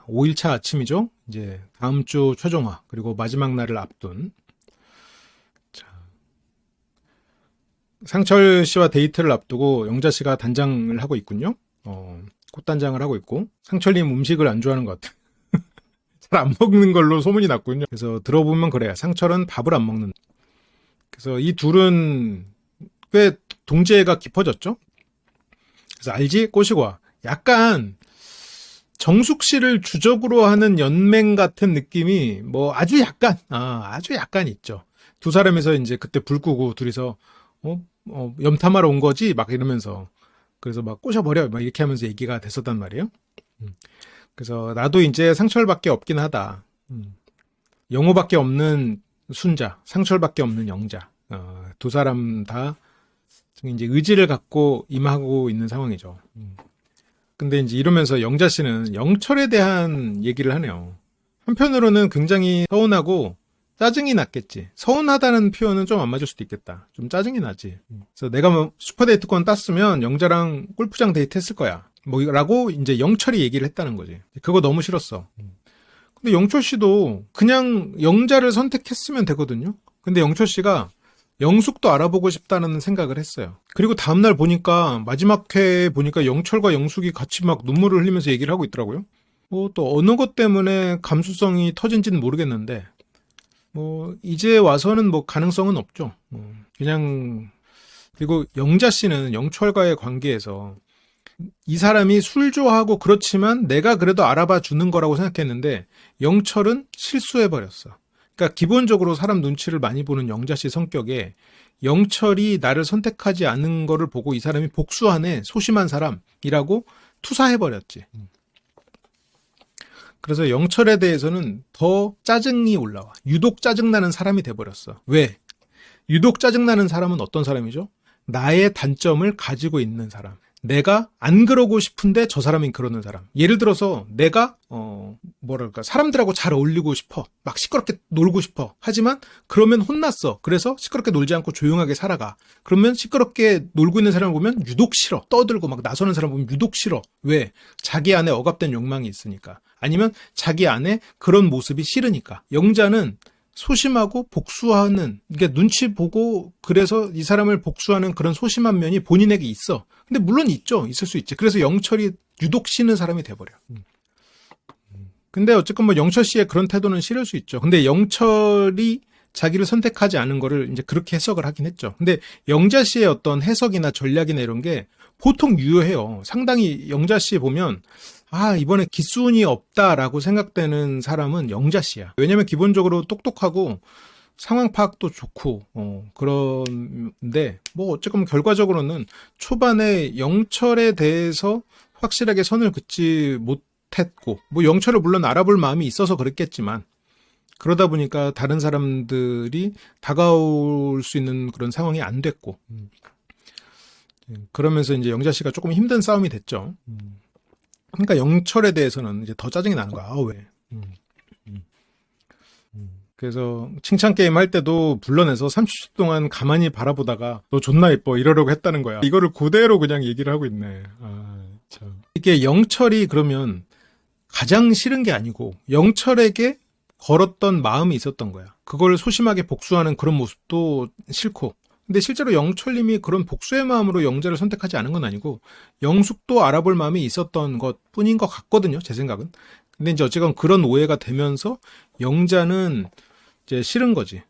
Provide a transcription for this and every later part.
5일차 아침이죠. 이제 다음 주 최종화 그리고 마지막 날을 앞둔 자, 상철 씨와 데이트를 앞두고 영자 씨가 단장을 하고 있군요. 꽃단장을 하고 있고 상철님 음식을 안 좋아하는 것 같아요. 잘 안 먹는 걸로 소문이 났군요. 그래서 들어보면 그래요. 상철은 밥을 안 먹는. 그래서 이 둘은 꽤 동지애가 깊어졌죠. 그래서 알지? 꼬시고 와. 약간 정숙 씨를 주적으로 하는 연맹 같은 느낌이 뭐 아주 약간 있죠. 두 사람에서 이제 그때 불 끄고 둘이서 염탐하러 온 거지 막 이러면서 그래서 막 꼬셔버려 막 이렇게 하면서 얘기가 됐었단 말이에요. 그래서 나도 이제 상철밖에 없긴 하다. 영호밖에 없는 순자, 상철밖에 없는 영자. 두 사람 다 이제 의지를 갖고 임하고 있는 상황이죠. 근데 이제 이러면서 영자 씨는 영철에 대한 얘기를 하네요. 한편으로는 굉장히 서운하고 짜증이 났겠지. 서운하다는 표현은 좀 안 맞을 수도 있겠다. 좀 짜증이 나지. 그래서 내가 뭐 슈퍼데이트권 땄으면 영자랑 골프장 데이트 했을 거야. 뭐라고 이제 영철이 얘기를 했다는 거지. 그거 너무 싫었어. 근데 영철 씨도 그냥 영자를 선택했으면 되거든요. 근데 영철 씨가 영숙도 알아보고 싶다는 생각을 했어요. 그리고 다음날 보니까 마지막 회에 보니까 영철과 영숙이 같이 막 눈물을 흘리면서 얘기를 하고 있더라고요. 뭐 또 어느 것 때문에 감수성이 터진지는 모르겠는데 뭐 이제 와서는 뭐 가능성은 없죠. 그냥 그리고 영자 씨는 영철과의 관계에서 이 사람이 술 좋아하고 그렇지만 내가 그래도 알아봐 주는 거라고 생각했는데 영철은 실수해버렸어. 그러니까 기본적으로 사람 눈치를 많이 보는 영자 씨 성격에 영철이 나를 선택하지 않은 거를 보고 이 사람이 복수하네, 소심한 사람이라고 투사해버렸지. 그래서 영철에 대해서는 더 짜증이 올라와. 유독 짜증나는 사람이 돼버렸어. 왜? 유독 짜증나는 사람은 어떤 사람이죠? 나의 단점을 가지고 있는 사람. 내가 안 그러고 싶은데 저 사람이 그러는 사람. 예를 들어서 내가 뭐랄까 사람들하고 잘 어울리고 싶어. 막 시끄럽게 놀고 싶어. 하지만 그러면 혼났어. 그래서 시끄럽게 놀지 않고 조용하게 살아가. 그러면 시끄럽게 놀고 있는 사람을 보면 유독 싫어. 떠들고 막 나서는 사람 보면 유독 싫어. 왜? 자기 안에 억압된 욕망이 있으니까. 아니면 자기 안에 그런 모습이 싫으니까. 영자는 소심하고 복수하는, 이게 눈치 보고 그래서 이 사람을 복수하는 그런 소심한 면이 본인에게 있어. 근데 물론 있죠. 있을 수 있지. 그래서 영철이 유독 싫은 사람이 돼버려. 근데 어쨌건 뭐 영철 씨의 그런 태도는 싫을 수 있죠. 근데 영철이 자기를 선택하지 않은 거를 이제 그렇게 해석을 하긴 했죠. 근데 영자 씨의 어떤 해석이나 전략이나 이런 게 보통 유효해요. 상당히 영자 씨 보면 이번에 기수운이 없다라고 생각되는 사람은 영자 씨야. 왜냐면 기본적으로 똑똑하고 상황 파악도 좋고, 그런데, 뭐, 어쨌건 결과적으로는 초반에 영철에 대해서 확실하게 선을 긋지 못했고, 뭐, 영철을 물론 알아볼 마음이 있어서 그랬겠지만, 그러다 보니까 다른 사람들이 다가올 수 있는 그런 상황이 안 됐고, 그러면서 이제 영자 씨가 조금 힘든 싸움이 됐죠. 그러니까 영철에 대해서는 이제 더 짜증이 나는 거야. 왜? 그래서 칭찬 게임 할 때도 불러내서 30초 동안 가만히 바라보다가 너 존나 예뻐 이러려고 했다는 거야. 이거를 그대로 그냥 얘기를 하고 있네. 참. 이게 영철이 그러면 가장 싫은 게 아니고 영철에게 걸었던 마음이 있었던 거야. 그걸 소심하게 복수하는 그런 모습도 싫고. 근데 실제로 영철님이 그런 복수의 마음으로 영자를 선택하지 않은 건 아니고 영숙도 알아볼 마음이 있었던 것 뿐인 것 같거든요. 제 생각은. 근데 이제 어쨌건 그런 오해가 되면서 영자는 이제 싫은 거지.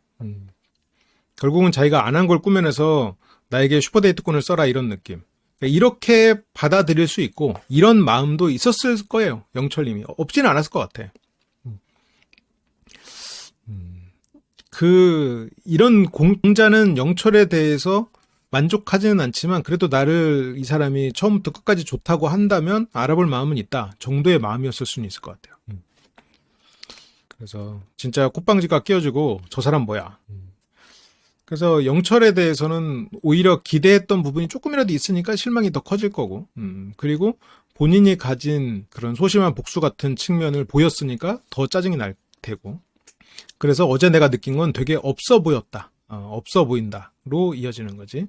결국은 자기가 안 한 걸 꾸며내서 나에게 슈퍼데이트권을 써라 이런 느낌. 그러니까 이렇게 받아들일 수 있고 이런 마음도 있었을 거예요. 영철님이. 없지는 않았을 것 같아. 이런 공자는 영철에 대해서 만족하지는 않지만 그래도 나를 이 사람이 처음부터 끝까지 좋다고 한다면 알아볼 마음은 있다 정도의 마음이었을 수는 있을 것 같아요. 그래서 진짜 콧방지가 끼워지고 저 사람 뭐야. 그래서 영철에 대해서는 오히려 기대했던 부분이 조금이라도 있으니까 실망이 더 커질 거고, 그리고 본인이 가진 그런 소심한 복수 같은 측면을 보였으니까 더 짜증이 날 테고. 그래서 어제 내가 느낀 건 되게 없어 보였다. 없어 보인다로 이어지는 거지.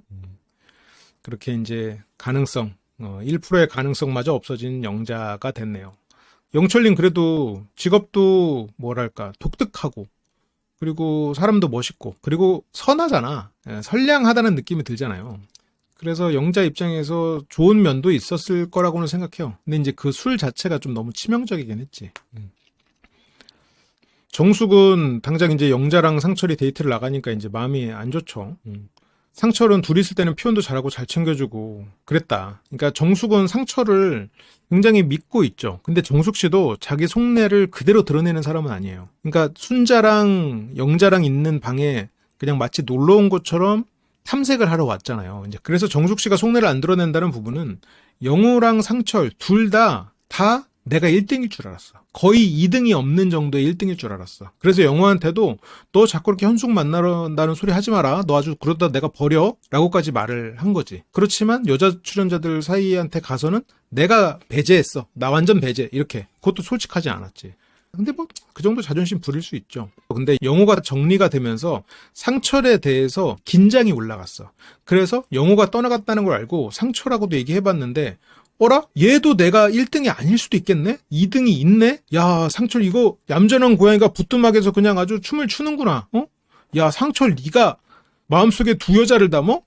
그렇게 이제 가능성, 1%의 가능성마저 없어진 영자가 됐네요. 영철님 그래도 직업도 뭐랄까 독특하고 그리고 사람도 멋있고 그리고 선하잖아. 선량하다는 느낌이 들잖아요. 그래서 영자 입장에서 좋은 면도 있었을 거라고는 생각해요. 근데 이제 그 술 자체가 좀 너무 치명적이긴 했지. 정숙은 당장 이제 영자랑 상철이 데이트를 나가니까 이제 마음이 안 좋죠. 상철은 둘이 있을 때는 표현도 잘하고 잘 챙겨주고 그랬다. 그러니까 정숙은 상철을 굉장히 믿고 있죠. 근데 정숙 씨도 자기 속내를 그대로 드러내는 사람은 아니에요. 그러니까 순자랑 영자랑 있는 방에 그냥 마치 놀러 온 것처럼 탐색을 하러 왔잖아요. 이제 그래서 정숙 씨가 속내를 안 드러낸다는 부분은 영우랑 상철 둘 다 내가 1등일 줄 알았어. 거의 2등이 없는 정도의 1등일 줄 알았어. 그래서 영우한테도 너 자꾸 이렇게 현숙 만나러다는 소리 하지 마라. 너 아주 그러다 내가 버려. 라고까지 말을 한 거지. 그렇지만 여자 출연자들 사이한테 가서는 내가 배제했어. 나 완전 배제. 이렇게. 그것도 솔직하지 않았지. 근데 뭐 그 정도 자존심 부릴 수 있죠. 근데 영호가 정리가 되면서 상철에 대해서 긴장이 올라갔어. 그래서 영호가 떠나갔다는 걸 알고 상철하고도 얘기해봤는데 어라? 얘도 내가 1등이 아닐 수도 있겠네? 2등이 있네? 야, 상철 이거 얌전한 고양이가 부뚜막에서 그냥 아주 춤을 추는구나. 야, 상철 네가 마음속에 두 여자를 담어?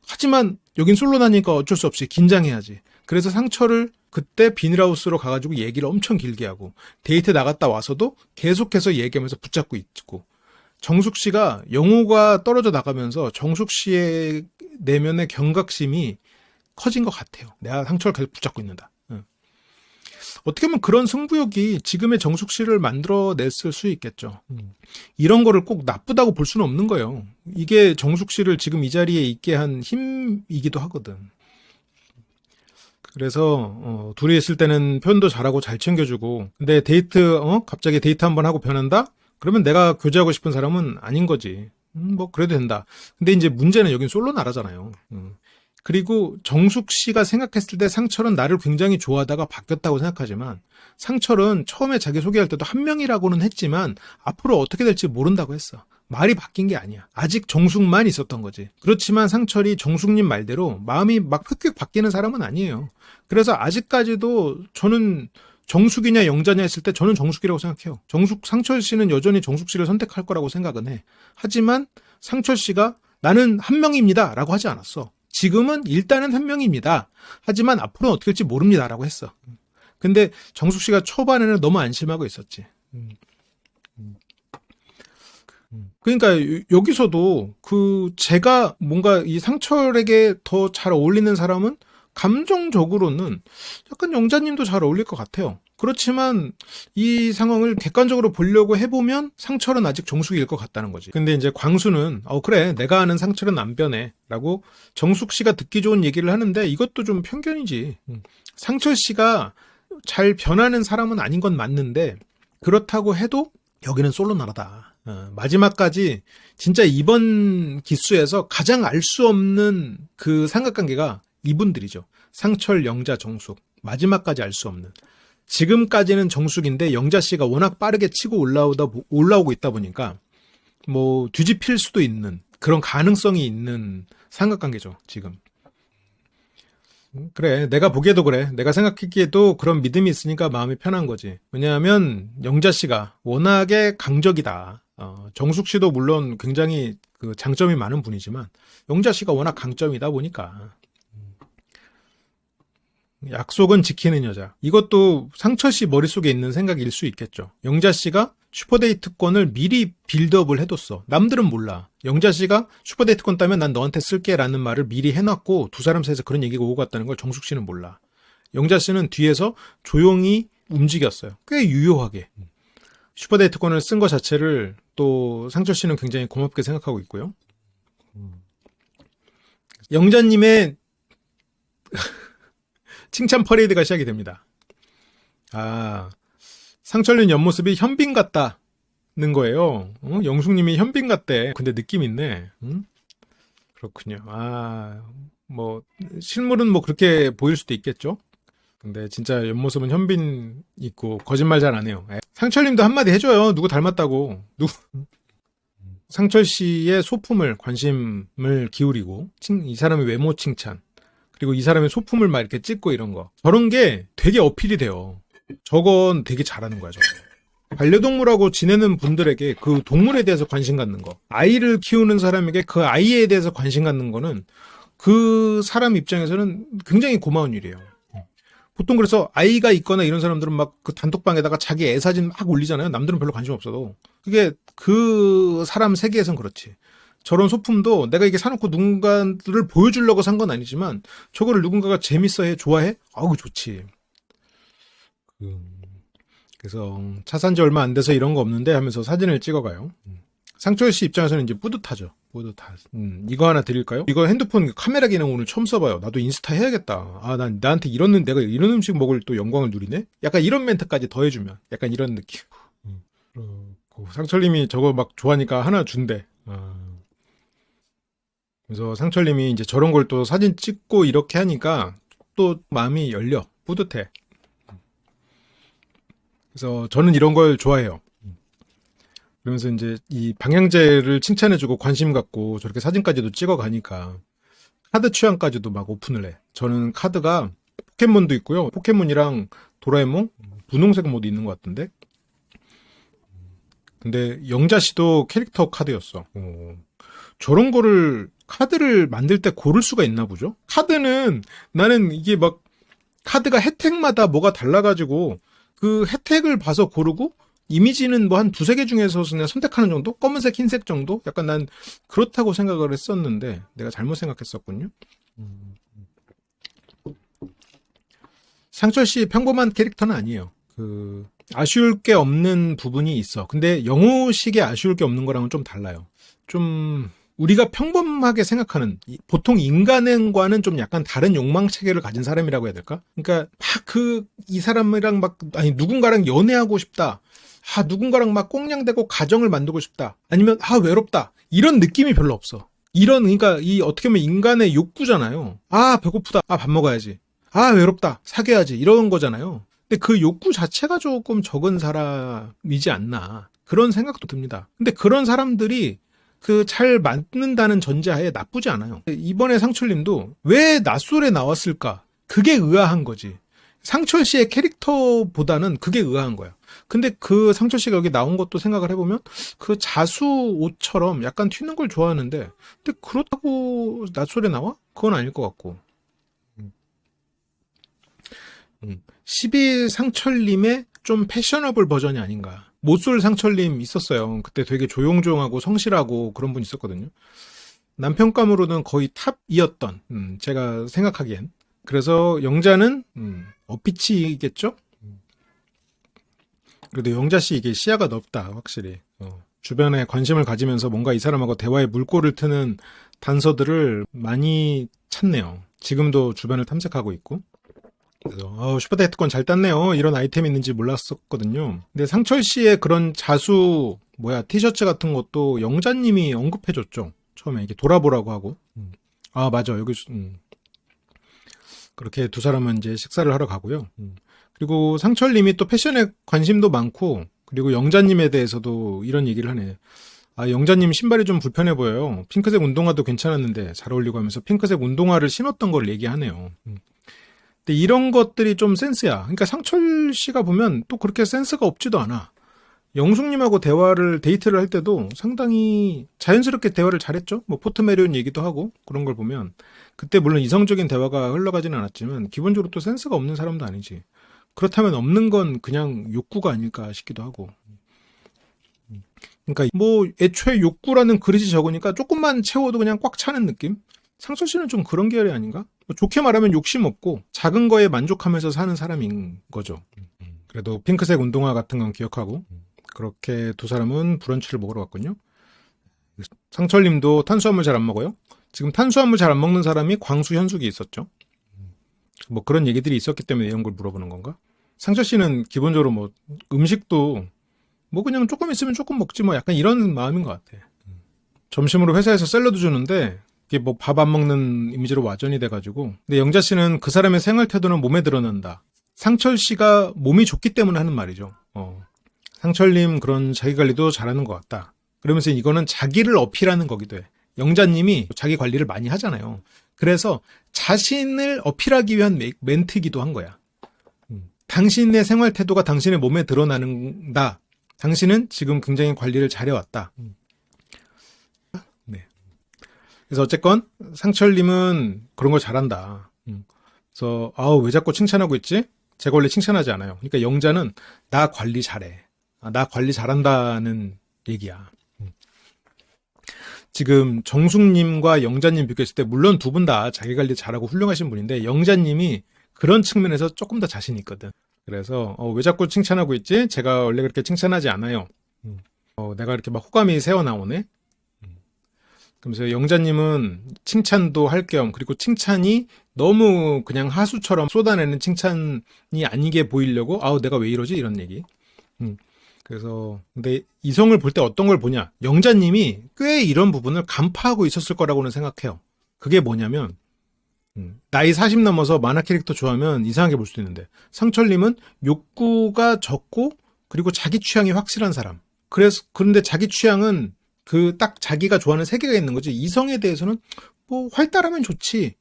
하지만 여긴 솔로나니까 어쩔 수 없이 긴장해야지. 그래서 상철을 그때 비닐하우스로 가가지고 얘기를 엄청 길게 하고 데이트 나갔다 와서도 계속해서 얘기하면서 붙잡고 있고 정숙 씨가 영호가 떨어져 나가면서 정숙 씨의 내면의 경각심이 커진 것 같아요. 내가 상처를 계속 붙잡고 있는다. 어떻게 보면 그런 승부욕이 지금의 정숙 씨를 만들어냈을 수 있겠죠. 이런 거를 꼭 나쁘다고 볼 수는 없는 거예요. 이게 정숙 씨를 지금 이 자리에 있게 한 힘이기도 하거든. 그래서 둘이 있을 때는 표현도 잘하고 잘 챙겨주고 근데 데이트 갑자기 데이트 한번 하고 변한다? 그러면 내가 교제하고 싶은 사람은 아닌 거지. 뭐 그래도 된다. 근데 이제 문제는 여긴 솔로 나라잖아요. 그리고 정숙 씨가 생각했을 때 상철은 나를 굉장히 좋아하다가 바뀌었다고 생각하지만 상철은 처음에 자기 소개할 때도 한 명이라고는 했지만 앞으로 어떻게 될지 모른다고 했어. 말이 바뀐 게 아니야. 아직 정숙만 있었던 거지. 그렇지만 상철이 정숙님 말대로 마음이 막 휙휙 바뀌는 사람은 아니에요. 그래서 아직까지도 저는 정숙이냐 영자냐 했을 때 저는 정숙이라고 생각해요. 상철 씨는 여전히 정숙 씨를 선택할 거라고 생각은 해. 하지만 상철 씨가 나는 한 명입니다 라고 하지 않았어. 지금은 일단은 한 명입니다. 하지만 앞으로는 어떻게 될지 모릅니다 라고 했어. 근데 정숙 씨가 초반에는 너무 안심하고 있었지. 그러니까 여기서도 제가 뭔가 이 상철에게 더 잘 어울리는 사람은 감정적으로는 약간 영자님도 잘 어울릴 것 같아요. 그렇지만 이 상황을 객관적으로 보려고 해보면 상철은 아직 정숙일 것 같다는 거지. 근데 이제 광수는 그래 내가 아는 상철은 안 변해 라고 정숙 씨가 듣기 좋은 얘기를 하는데 이것도 좀 편견이지. 상철 씨가 잘 변하는 사람은 아닌 건 맞는데 그렇다고 해도 여기는 솔로 나라다. 마지막까지 진짜 이번 기수에서 가장 알 수 없는 그 삼각관계가 이분들이죠. 상철, 영자, 정숙. 마지막까지 알 수 없는. 지금까지는 정숙인데 영자 씨가 워낙 빠르게 치고 올라오고 있다 보니까 뭐 뒤집힐 수도 있는 그런 가능성이 있는 삼각관계죠. 지금. 그래 내가 보기에도 그래. 내가 생각하기에도 그런 믿음이 있으니까 마음이 편한 거지. 왜냐하면 영자 씨가 워낙에 강적이다. 정숙 씨도 물론 굉장히 그 장점이 많은 분이지만 영자 씨가 워낙 강점이다 보니까 약속은 지키는 여자. 이것도 상철 씨 머릿속에 있는 생각일 수 있겠죠. 영자 씨가 슈퍼데이트권을 미리 빌드업을 해뒀어. 남들은 몰라. 영자 씨가 슈퍼데이트권 따면 난 너한테 쓸게 라는 말을 미리 해놨고 두 사람 사이에서 그런 얘기가 오고 갔다는 걸 정숙 씨는 몰라. 영자 씨는 뒤에서 조용히 움직였어요. 꽤 유효하게. 슈퍼데이트권을 쓴 것 자체를 또 상철 씨는 굉장히 고맙게 생각하고 있고요. 영자님의 칭찬 퍼레이드가 시작이 됩니다. 상철님 옆모습이 현빈 같다는 거예요. 영숙님이 현빈 같대. 근데 느낌 있네. 그렇군요. 뭐 실물은 뭐 그렇게 보일 수도 있겠죠. 근데 진짜 옆모습은 현빈 있고 거짓말 잘 안 해요. 상철님도 한마디 해줘요. 누구 닮았다고. 상철 씨의 소품을 관심을 기울이고 이 사람의 외모 칭찬 그리고 이 사람의 소품을 막 이렇게 찍고 이런 거 저런 게 되게 어필이 돼요. 저건 되게 잘하는 거야, 저거. 반려동물하고 지내는 분들에게 그 동물에 대해서 관심 갖는 거. 아이를 키우는 사람에게 그 아이에 대해서 관심 갖는 거는 그 사람 입장에서는 굉장히 고마운 일이에요. 보통 그래서 아이가 있거나 이런 사람들은 막 그 단톡방에다가 자기 애 사진 막 올리잖아요. 남들은 별로 관심 없어도. 그게 그 사람 세계에선 그렇지. 저런 소품도 내가 이게 사놓고 누군가를 보여주려고 산 건 아니지만 저거를 누군가가 재밌어해, 좋아해? 아우, 좋지. 그래서 차 산 지 얼마 안 돼서 이런 거 없는데 하면서 사진을 찍어가요. 상철 씨 입장에서는 이제 뿌듯하죠. 뿌듯하. 이거 하나 드릴까요? 이거 핸드폰 카메라 기능 오늘 처음 써봐요. 나도 인스타 해야겠다. 아, 나한테 내가 이런 음식 먹을 또 영광을 누리네? 약간 이런 멘트까지 더해주면. 약간 이런 느낌. 상철님이 저거 막 좋아하니까 하나 준대. 그래서 상철님이 이제 저런 걸 또 사진 찍고 이렇게 하니까 또 마음이 열려. 뿌듯해. 그래서 저는 이런 걸 좋아해요. 그러면서 이제 이 방향제를 칭찬해주고 관심 갖고 저렇게 사진까지도 찍어가니까 카드 취향까지도 막 오픈을 해. 저는 카드가 포켓몬도 있고요. 포켓몬이랑 도라에몽, 분홍색 모드 있는 것 같은데. 근데 영자 씨도 캐릭터 카드였어. 저런 거를 카드를 만들 때 고를 수가 있나 보죠? 카드는 나는 이게 막 카드가 혜택마다 뭐가 달라가지고 그 혜택을 봐서 고르고 이미지는 뭐 한 두세 개 중에서 그냥 선택하는 정도? 검은색, 흰색 정도? 약간 난 그렇다고 생각을 했었는데 내가 잘못 생각했었군요. 상철 씨 평범한 캐릭터는 아니에요. 아쉬울 게 없는 부분이 있어. 근데 영호식에 아쉬울 게 없는 거랑은 좀 달라요. 좀 우리가 평범하게 생각하는 보통 인간과는 좀 약간 다른 욕망 체계를 가진 사람이라고 해야 될까? 그러니까 막 이 사람이랑 누군가랑 연애하고 싶다. 누군가랑 막 꽁냥대고 가정을 만들고 싶다. 아니면 외롭다. 이런 느낌이 별로 없어. 그러니까 어떻게 보면 인간의 욕구잖아요. 배고프다. 밥 먹어야지. 외롭다. 사귀어야지. 이런 거잖아요. 근데 그 욕구 자체가 조금 적은 사람이지 않나. 그런 생각도 듭니다. 근데 그런 사람들이 잘 맞는다는 전제하에 나쁘지 않아요. 이번에 상철님도 왜 낯설에 나왔을까? 그게 의아한 거지. 상철 씨의 캐릭터보다는 그게 의아한 거야. 근데 상철 씨가 여기 나온 것도 생각을 해보면 자수 옷처럼 약간 튀는 걸 좋아하는데 근데 그렇다고 낯설에 나와? 그건 아닐 것 같고. 12 상철님의 좀 패셔너블 버전이 아닌가. 못쏠 상철님 있었어요. 그때 되게 조용조용하고 성실하고 그런 분 있었거든요. 남편감으로는 거의 탑이었던 제가 생각하기엔. 그래서 영자는 어피치겠죠? 그래도 영자씨 이게 시야가 넓다 확실히. 주변에 관심을 가지면서 뭔가 이 사람하고 대화에 물꼬를 트는 단서들을 많이 찾네요. 지금도 주변을 탐색하고 있고. 그래서 슈퍼데이트권 잘 땄네요. 이런 아이템이 있는지 몰랐었거든요. 근데 상철 씨의 그런 자수 티셔츠 같은 것도 영자님이 언급해줬죠. 처음에 이게 돌아보라고 하고. 맞아. 여기 그렇게 두 사람은 이제 식사를 하러 가고요. 그리고 상철님이 또 패션에 관심도 많고 그리고 영자님에 대해서도 이런 얘기를 하네. 영자님 신발이 좀 불편해 보여요. 핑크색 운동화도 괜찮았는데 잘 어울리고 하면서 핑크색 운동화를 신었던 걸 얘기하네요. 근데 이런 것들이 좀 센스야. 그러니까 상철 씨가 보면 또 그렇게 센스가 없지도 않아. 영숙님하고 데이트를 할 때도 상당히 자연스럽게 대화를 잘했죠. 포트메리온 얘기도 하고 그런 걸 보면 그때 물론 이성적인 대화가 흘러가지는 않았지만 기본적으로 또 센스가 없는 사람도 아니지. 그렇다면 없는 건 그냥 욕구가 아닐까 싶기도 하고. 그러니까 애초에 욕구라는 그릇이 적으니까 조금만 채워도 그냥 꽉 차는 느낌? 상철 씨는 좀 그런 계열이 아닌가? 좋게 말하면 욕심 없고 작은 거에 만족하면서 사는 사람인 거죠. 그래도 핑크색 운동화 같은 건 기억하고 그렇게 두 사람은 브런치를 먹으러 갔군요. 상철님도 탄수화물 잘 안 먹어요? 지금 탄수화물 잘 안 먹는 사람이 광수 현숙이 있었죠. 그런 얘기들이 있었기 때문에 이런 걸 물어보는 건가? 상철 씨는 기본적으로 음식도 그냥 조금 있으면 조금 먹지 약간 이런 마음인 것 같아. 점심으로 회사에서 샐러드 주는데 이게 밥 안 먹는 이미지로 와전이 돼가지고. 근데 영자 씨는 그 사람의 생활 태도는 몸에 드러난다. 상철 씨가 몸이 좋기 때문에 하는 말이죠. 상철님 그런 자기 관리도 잘하는 것 같다. 그러면서 이거는 자기를 어필하는 거기도 해. 영자님이 자기 관리를 많이 하잖아요. 그래서 자신을 어필하기 위한 멘트이기도 한 거야. 당신의 생활 태도가 당신의 몸에 드러나는다. 당신은 지금 굉장히 관리를 잘해왔다. 네. 그래서 어쨌건 상철님은 그런 걸 잘한다. 그래서 왜 자꾸 칭찬하고 있지? 제가 원래 칭찬하지 않아요. 그러니까 영자는 나 관리 잘해. 나 관리 잘한다는 얘기야. 지금 정숙님과 영자님 비교했을 때 물론 두 분 다 자기 관리 잘하고 훌륭하신 분인데 영자님이 그런 측면에서 조금 더 자신 있거든. 그래서 왜 자꾸 칭찬하고 있지? 제가 원래 그렇게 칭찬하지 않아요. 내가 이렇게 막 호감이 새어나오네. 그러면서 영자님은 칭찬도 할 겸 그리고 칭찬이 너무 그냥 하수처럼 쏟아내는 칭찬이 아니게 보이려고 내가 왜 이러지? 이런 얘기. 그래서 근데 이성을 볼 때 어떤 걸 보냐? 영자님이 꽤 이런 부분을 간파하고 있었을 거라고는 생각해요. 그게 뭐냐면 나이 40 넘어서 만화 캐릭터 좋아하면 이상하게 볼 수도 있는데 상철님은 욕구가 적고 그리고 자기 취향이 확실한 사람. 그런데 자기 취향은 그 딱 자기가 좋아하는 세계가 있는 거지. 이성에 대해서는 뭐 활달하면 좋지.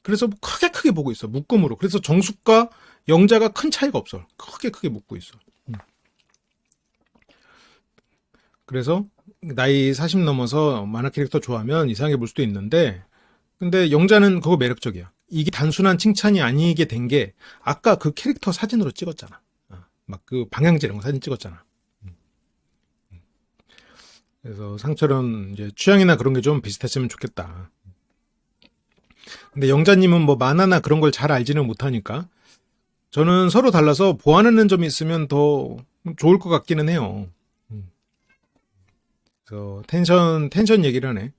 그래서 크게 보고 있어. 묶음으로. 그래서 정숙과 영자가 큰 차이가 없어. 크게 묶고 있어. 그래서 나이 40 넘어서 만화 캐릭터 좋아하면 이상하게 볼 수도 있는데 근데 영자는 그거 매력적이야. 이게 단순한 칭찬이 아니게 된 게 아까 그 캐릭터 사진으로 찍었잖아. 막 그 방향제 이런 거 사진 찍었잖아. 그래서 상철은 이제 취향이나 그런 게 좀 비슷했으면 좋겠다. 근데 영자님은 뭐 만화나 그런 걸 잘 알지는 못하니까 저는 서로 달라서 보완하는 점이 있으면 더 좋을 것 같기는 해요. 그래서 텐션 얘기를 하네.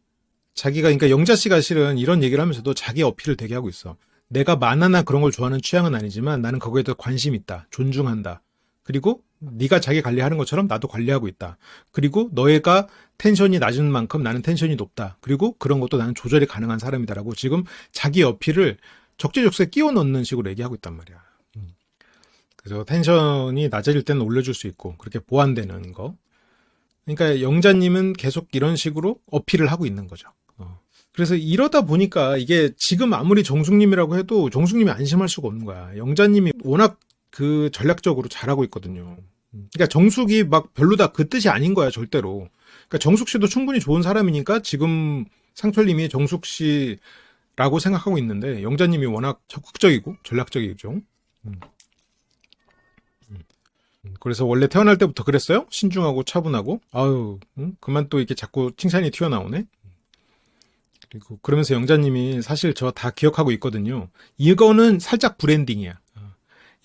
자기가, 그러니까 영자씨가 실은 이런 얘기를 하면서도 자기 어필을 되게 하고 있어. 내가 만화나 그런 걸 좋아하는 취향은 아니지만 나는 거기에 더 관심 있다. 존중한다. 그리고 네가 자기 관리하는 것처럼 나도 관리하고 있다. 그리고 너희가 텐션이 낮은 만큼 나는 텐션이 높다. 그리고 그런 것도 나는 조절이 가능한 사람이다라고 지금 자기 어필을 적재적소에 끼워 넣는 식으로 얘기하고 있단 말이야. 그래서 텐션이 낮아질 때는 올려줄 수 있고 그렇게 보완되는 거. 그러니까 영자님은 계속 이런 식으로 어필을 하고 있는 거죠. 그래서 이러다 보니까 이게 지금 아무리 정숙님이라고 해도 정숙님이 안심할 수가 없는 거야. 영자님이 워낙 그 전략적으로 잘하고 있거든요. 그러니까 정숙이 막 별로다 그 뜻이 아닌 거야 절대로. 그러니까 정숙 씨도 충분히 좋은 사람이니까 지금 상철님이 정숙 씨라고 생각하고 있는데 영자님이 워낙 적극적이고 전략적이죠. 그래서 원래 태어날 때부터 그랬어요? 신중하고 차분하고. 그만 또 이렇게 자꾸 칭찬이 튀어나오네. 그리고 그러면서 영자님이 사실 저 다 기억하고 있거든요. 이거는 살짝 브랜딩이야.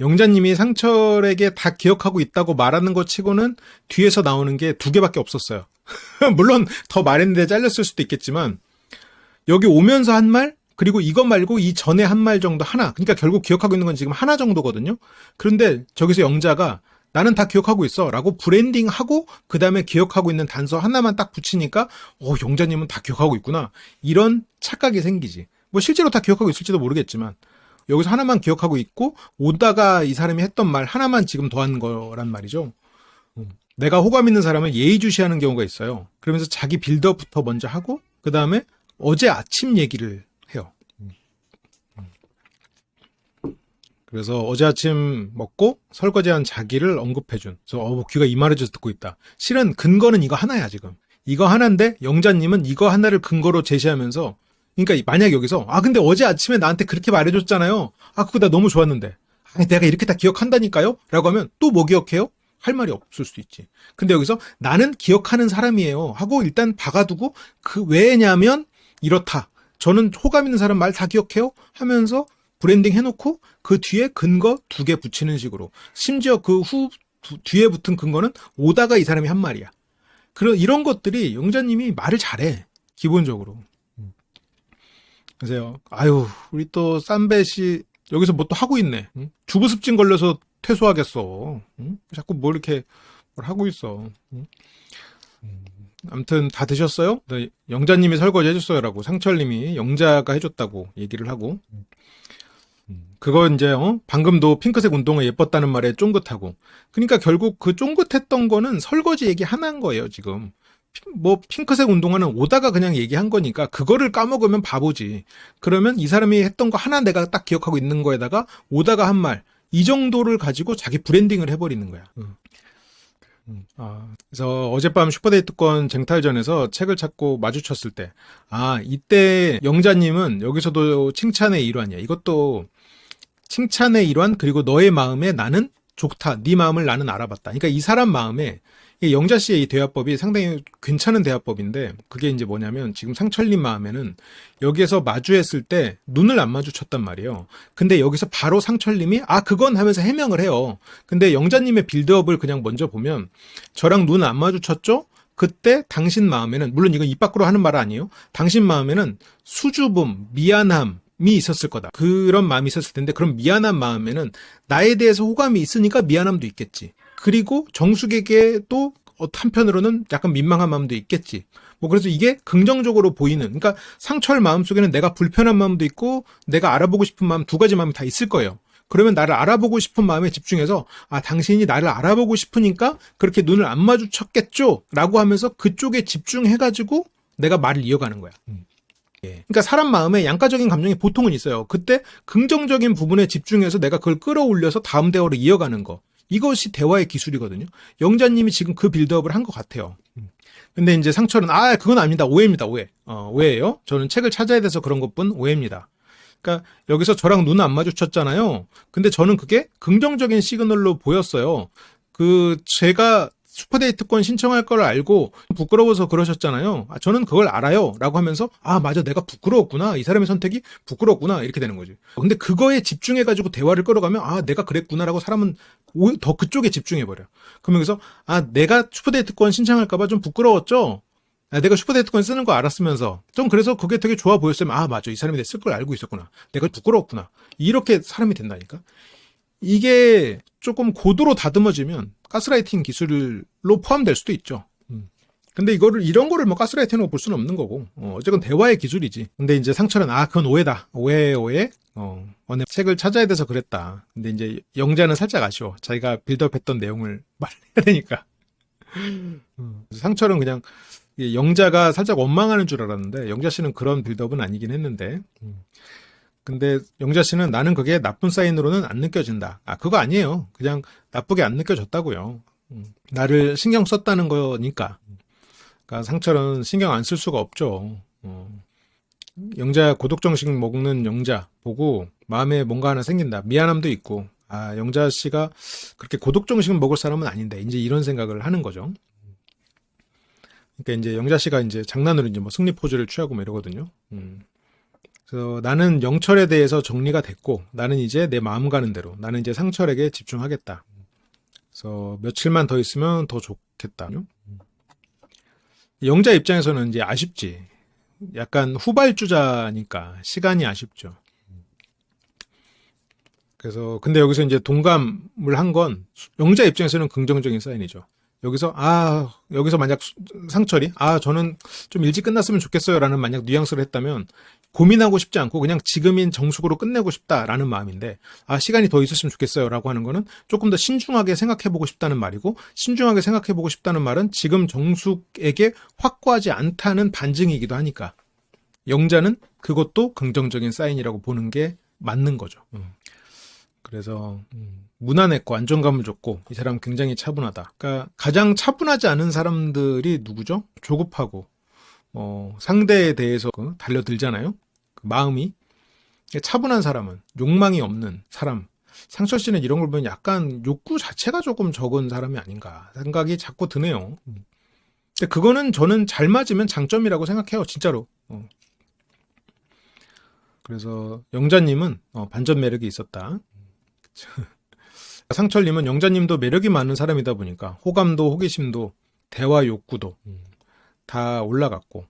영자님이 상철에게 다 기억하고 있다고 말하는 것 치고는 뒤에서 나오는 게 2개밖에 없었어요. 물론 더 말했는데 잘렸을 수도 있겠지만 여기 오면서 한 말, 그리고 이거 말고 이 전에 한 말 정도 하나. 그러니까 결국 기억하고 있는 건 지금 하나 정도거든요. 그런데 저기서 영자가 나는 다 기억하고 있어 라고 브랜딩하고 그 다음에 기억하고 있는 단서 하나만 딱 붙이니까 영자님은 다 기억하고 있구나. 이런 착각이 생기지. 뭐 실제로 다 기억하고 있을지도 모르겠지만 여기서 하나만 기억하고 있고 오다가 이 사람이 했던 말 하나만 지금 더한 거란 말이죠. 내가 호감 있는 사람을 예의주시하는 경우가 있어요. 그러면서 자기 빌드업부터 먼저 하고 그 다음에 어제 아침 얘기를 해요. 그래서 어제 아침 먹고 설거지한 자기를 언급해준. 그래서 귀가 이만해져서 듣고 있다. 실은 근거는 이거 하나야 지금. 이거 하나인데 영자님은 이거 하나를 근거로 제시하면서 그러니까 만약 여기서 근데 어제 아침에 나한테 그렇게 말해줬잖아요. 그거 나 너무 좋았는데. 내가 이렇게 다 기억한다니까요? 라고 하면 또 뭐 기억해요? 할 말이 없을 수도 있지. 근데 여기서 나는 기억하는 사람이에요 하고 일단 박아두고 그 왜냐면 이렇다. 저는 호감 있는 사람 말 다 기억해요? 하면서 브랜딩 해놓고 그 뒤에 근거 2개 붙이는 식으로. 심지어 그 뒤에 붙은 근거는 오다가 이 사람이 한 말이야. 이런 것들이 영자님이 말을 잘해. 기본적으로. 그래서 우리 또 쌈배씨 여기서 뭐 또 하고 있네. 주부습진 걸려서 퇴소하겠어. 자꾸 뭘 이렇게 뭘 하고 있어. 아무튼 다 드셨어요? 영자님이 설거지 해줬어요라고 상철님이 영자가 해줬다고 얘기를 하고 그거 이제 방금도 핑크색 운동화 예뻤다는 말에 쫑긋하고 그러니까 결국 그 쫑긋했던 거는 설거지 얘기 하나인 거예요 지금. 뭐 핑크색 운동화는 오다가 그냥 얘기한 거니까 그거를 까먹으면 바보지. 그러면 이 사람이 했던 거 하나 내가 딱 기억하고 있는 거에다가 오다가 한 말 이 정도를 가지고 자기 브랜딩을 해버리는 거야. 그래서 어젯밤 슈퍼데이트권 쟁탈전에서 책을 찾고 마주쳤을 때, 이때 영자님은 여기서도 칭찬의 일환이야. 이것도 칭찬의 일환, 그리고 너의 마음에 나는 좋다. 네 마음을 나는 알아봤다. 그러니까 이 사람 마음에 이 영자 씨의 이 대화법이 상당히 괜찮은 대화법인데, 그게 이제 뭐냐면 지금 상철님 마음에는 여기에서 마주했을 때 눈을 안 마주쳤단 말이에요. 근데 여기서 바로 상철님이 그건 하면서 해명을 해요. 근데 영자님의 빌드업을 그냥 먼저 보면, 저랑 눈 안 마주쳤죠? 그때 당신 마음에는, 물론 이건 입 밖으로 하는 말 아니에요. 당신 마음에는 수줍음, 미안함, 이 있었을 거다. 그런 마음이 있었을 텐데, 그럼 미안한 마음에는 나에 대해서 호감이 있으니까 미안함도 있겠지. 그리고 정숙에게도 한편으로는 약간 민망한 마음도 있겠지. 그래서 이게 긍정적으로 보이는, 그러니까 상철 마음속에는 내가 불편한 마음도 있고 내가 알아보고 싶은 마음, 두 가지 마음이 다 있을 거예요. 그러면 나를 알아보고 싶은 마음에 집중해서 당신이 나를 알아보고 싶으니까 그렇게 눈을 안 마주쳤겠죠? 라고 하면서 그쪽에 집중해가지고 내가 말을 이어가는 거야. 그러니까 사람 마음에 양가적인 감정이 보통은 있어요. 그때 긍정적인 부분에 집중해서 내가 그걸 끌어올려서 다음 대화로 이어가는 거. 이것이 대화의 기술이거든요. 영자님이 지금 그 빌드업을 한 것 같아요. 근데 이제 상철은 그건 아닙니다. 오해입니다. 오해. 오해예요. 저는 책을 찾아야 돼서 그런 것뿐 오해입니다. 그러니까 여기서 저랑 눈 안 마주쳤잖아요. 근데 저는 그게 긍정적인 시그널로 보였어요. 제가 슈퍼데이트권 신청할 걸 알고 부끄러워서 그러셨잖아요. 저는 그걸 알아요. 라고 하면서 맞아, 내가 부끄러웠구나. 이 사람의 선택이 부끄러웠구나. 이렇게 되는 거지. 근데 그거에 집중해가지고 대화를 끌어가면 내가 그랬구나. 라고 사람은 더 그쪽에 집중해버려. 그러면 여기서 내가 슈퍼데이트권 신청할까봐 좀 부끄러웠죠? 내가 슈퍼데이트권 쓰는 거 알았으면서 좀 그래서 그게 되게 좋아 보였으면 맞아, 이 사람이 내 쓸 걸 알고 있었구나. 내가 부끄러웠구나. 이렇게 사람이 된다니까. 이게 조금 고도로 다듬어지면 가스라이팅 기술로 포함될 수도 있죠. 근데 이런 거를 가스라이팅으로 볼 수는 없는 거고, 어쨌건 대화의 기술이지. 근데 이제 상철은 그건 오해다. 오해. 내가 책을 찾아야 돼서 그랬다. 근데 이제 영자는 살짝 아쉬워. 자기가 빌드업했던 내용을 말해야 되니까. 상철은 그냥 영자가 살짝 원망하는 줄 알았는데, 영자 씨는 그런 빌드업은 아니긴 했는데, 근데 영자 씨는 나는 그게 나쁜 사인으로는 안 느껴진다. 그거 아니에요. 그냥 나쁘게 안 느껴졌다고요. 나를 신경 썼다는 거니까. 그러니까 상철은 신경 안 쓸 수가 없죠. 영자 고독정식 먹는 영자 보고 마음에 뭔가 하나 생긴다. 미안함도 있고, 영자 씨가 그렇게 고독정식을 먹을 사람은 아닌데, 이제 이런 생각을 하는 거죠. 그러니까 이제 영자 씨가 이제 장난으로 이제 승리 포즈를 취하고 이러거든요. 그래서 나는 영철에 대해서 정리가 됐고, 나는 이제 내 마음 가는 대로, 나는 이제 상철에게 집중하겠다. 그래서 며칠만 더 있으면 더 좋겠다. 영자 입장에서는 이제 아쉽지. 약간 후발주자니까 시간이 아쉽죠. 그래서 근데 여기서 이제 동감을 한 건 영자 입장에서는 긍정적인 사인이죠. 여기서 만약 상철이 저는 좀 일찍 끝났으면 좋겠어요라는 만약 뉘앙스를 했다면 고민하고 싶지 않고 그냥 지금인 정숙으로 끝내고 싶다라는 마음인데, 시간이 더 있었으면 좋겠어요라고 하는 거는 조금 더 신중하게 생각해보고 싶다는 말이고, 신중하게 생각해보고 싶다는 말은 지금 정숙에게 확고하지 않다는 반증이기도 하니까 영자는 그것도 긍정적인 사인이라고 보는 게 맞는 거죠. 그래서 무난했고 안정감을 줬고, 이 사람 굉장히 차분하다. 그러니까 가장 차분하지 않은 사람들이 누구죠? 조급하고 상대에 대해서 달려들잖아요. 그 마음이 차분한 사람은 욕망이 없는 사람. 상철 씨는 이런 걸 보면 약간 욕구 자체가 조금 적은 사람이 아닌가 생각이 자꾸 드네요. 근데 그거는 저는 잘 맞으면 장점이라고 생각해요, 진짜로. 그래서 영자님은 반전 매력이 있었다. 상철님은 영자님도 매력이 많은 사람이다 보니까 호감도 호기심도 대화 욕구도 다 올라갔고,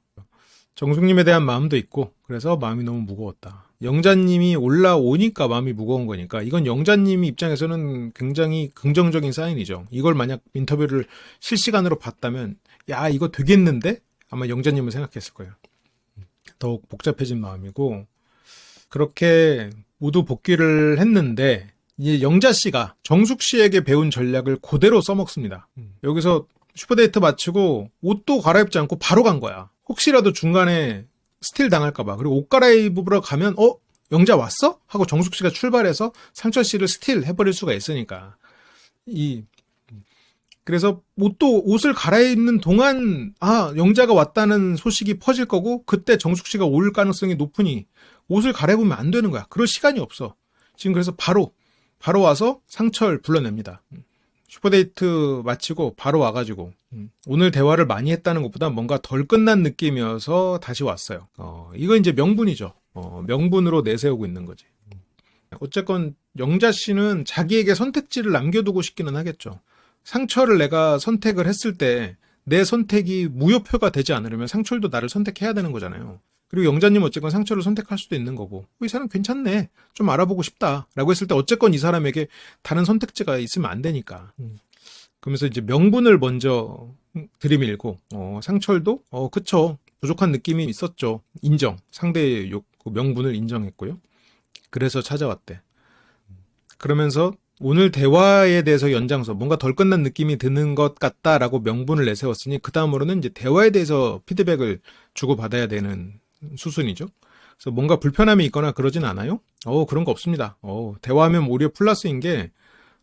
정숙님에 대한 마음도 있고, 그래서 마음이 너무 무거웠다. 영자님이 올라오니까 마음이 무거운 거니까 이건 영자님 입장에서는 굉장히 긍정적인 사인이죠. 이걸 만약 인터뷰를 실시간으로 봤다면 이거 되겠는데? 아마 영자님은 생각했을 거예요. 더욱 복잡해진 마음이고, 그렇게 모두 복귀를 했는데 이제 영자 씨가 정숙 씨에게 배운 전략을 그대로 써먹습니다. 여기서 슈퍼데이트 마치고 옷도 갈아입지 않고 바로 간 거야. 혹시라도 중간에 스틸 당할까봐. 그리고 옷 갈아입으러 가면 영자 왔어? 하고 정숙 씨가 출발해서 상철 씨를 스틸 해버릴 수가 있으니까. 그래서 옷을 갈아입는 동안, 영자가 왔다는 소식이 퍼질 거고, 그때 정숙 씨가 올 가능성이 높으니, 옷을 갈아입으면 안 되는 거야. 그럴 시간이 없어. 지금 그래서 바로 와서 상철 불러냅니다. 슈퍼데이트 마치고 바로 와가지고, 오늘 대화를 많이 했다는 것보다 뭔가 덜 끝난 느낌이어서 다시 왔어요. 이거 이제 명분이죠. 명분으로 내세우고 있는 거지. 어쨌건 영자 씨는 자기에게 선택지를 남겨두고 싶기는 하겠죠. 상철을 내가 선택을 했을 때 내 선택이 무효표가 되지 않으려면 상철도 나를 선택해야 되는 거잖아요. 그리고 영자님 어쨌건 상철을 선택할 수도 있는 거고, 이 사람 괜찮네, 좀 알아보고 싶다 라고 했을 때 어쨌건 이 사람에게 다른 선택지가 있으면 안 되니까. 그러면서 이제 명분을 먼저 들이밀고, 상철도 그쵸, 부족한 느낌이 있었죠. 인정. 상대의 그 명분을 인정했고요. 그래서 찾아왔대. 그러면서 오늘 대화에 대해서 연장선, 뭔가 덜 끝난 느낌이 드는 것 같다라고 명분을 내세웠으니 그 다음으로는 이제 대화에 대해서 피드백을 주고받아야 되는 수순이죠. 그래서 뭔가 불편함이 있거나 그러진 않아요? 그런 거 없습니다. 대화하면 오히려 플러스인 게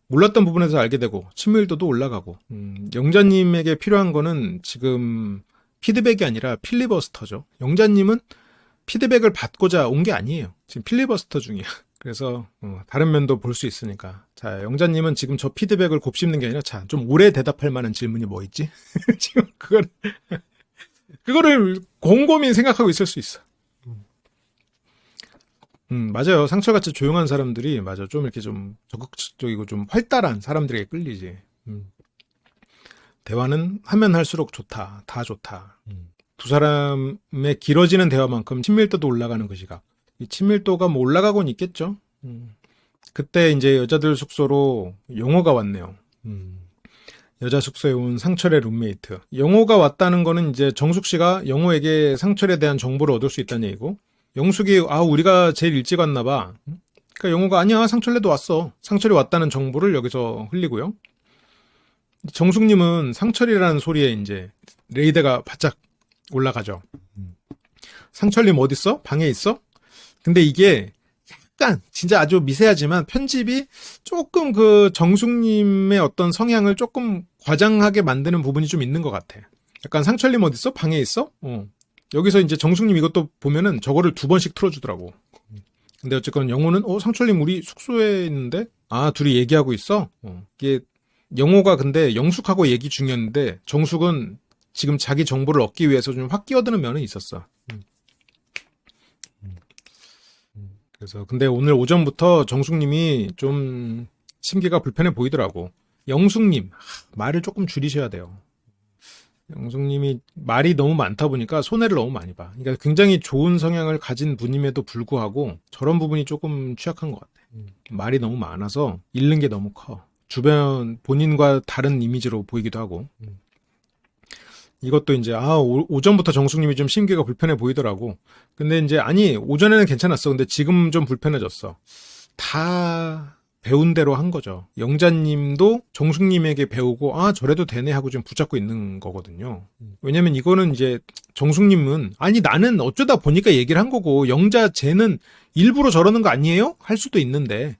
몰랐던 부분에서 알게 되고 친밀도도 올라가고. 영자님에게 필요한 거는 지금 피드백이 아니라 필리버스터죠. 영자님은 피드백을 받고자 온 게 아니에요. 지금 필리버스터 중이야. 그래서 다른 면도 볼 수 있으니까. 자, 영자님은 지금 저 피드백을 곱씹는 게 아니라, 자, 좀 오래 대답할 만한 질문이 뭐 있지? 지금 그거를 곰곰이 생각하고 있을 수 있어. 맞아요. 상철같이 조용한 사람들이, 맞아, 좀 이렇게 좀 적극적이고 좀 활달한 사람들에게 끌리지. 대화는 하면 할수록 좋다. 다 좋다. 두 사람의 길어지는 대화만큼 친밀도도 올라가는 그 시각. 이 친밀도가 뭐 올라가곤 있겠죠. 그때 이제 여자들 숙소로 영호가 왔네요. 여자 숙소에 온 상철의 룸메이트. 영호가 왔다는 거는 이제 정숙 씨가 영호에게 상철에 대한 정보를 얻을 수 있다는 얘기고, 영숙이 우리가 제일 일찍 왔나 봐. 그러니까 영호가 아니야, 상철에도 왔어. 상철이 왔다는 정보를 여기서 흘리고요. 정숙님은 상철이라는 소리에 이제 레이드가 바짝 올라가죠. 상철님 어딨어? 방에 있어? 근데 이게 약간 진짜 아주 미세하지만 편집이 조금 그 정숙님의 어떤 성향을 조금 과장하게 만드는 부분이 좀 있는 것 같아. 약간 상철님 어딨어? 방에 있어? 여기서 이제 정숙님 이것도 보면은 저거를 2번씩 틀어주더라고. 근데 어쨌건 영호는 상철님 우리 숙소에 있는데? 둘이 얘기하고 있어? 이게 영호가 근데 영숙하고 얘기 중이었는데 정숙은 지금 자기 정보를 얻기 위해서 좀 확 끼어드는 면은 있었어. 그래서 근데 오늘 오전부터 정숙님이 좀 심기가 불편해 보이더라고. 영숙님, 말을 조금 줄이셔야 돼요. 영숙님이 말이 너무 많다 보니까 손해를 너무 많이 봐. 그러니까 굉장히 좋은 성향을 가진 분임에도 불구하고 저런 부분이 조금 취약한 것 같아. 말이 너무 많아서 잃는 게 너무 커. 주변 본인과 다른 이미지로 보이기도 하고. 이것도 이제 오전부터 정숙님이 좀 심기가 불편해 보이더라고. 근데 이제 오전에는 괜찮았어. 근데 지금 좀 불편해졌어. 다 배운 대로 한 거죠. 영자님도 정숙님에게 배우고 저래도 되네 하고 좀 붙잡고 있는 거거든요. 왜냐면 이거는 이제 정숙님은 나는 어쩌다 보니까 얘기를 한 거고 영자 쟤는 일부러 저러는 거 아니에요? 할 수도 있는데,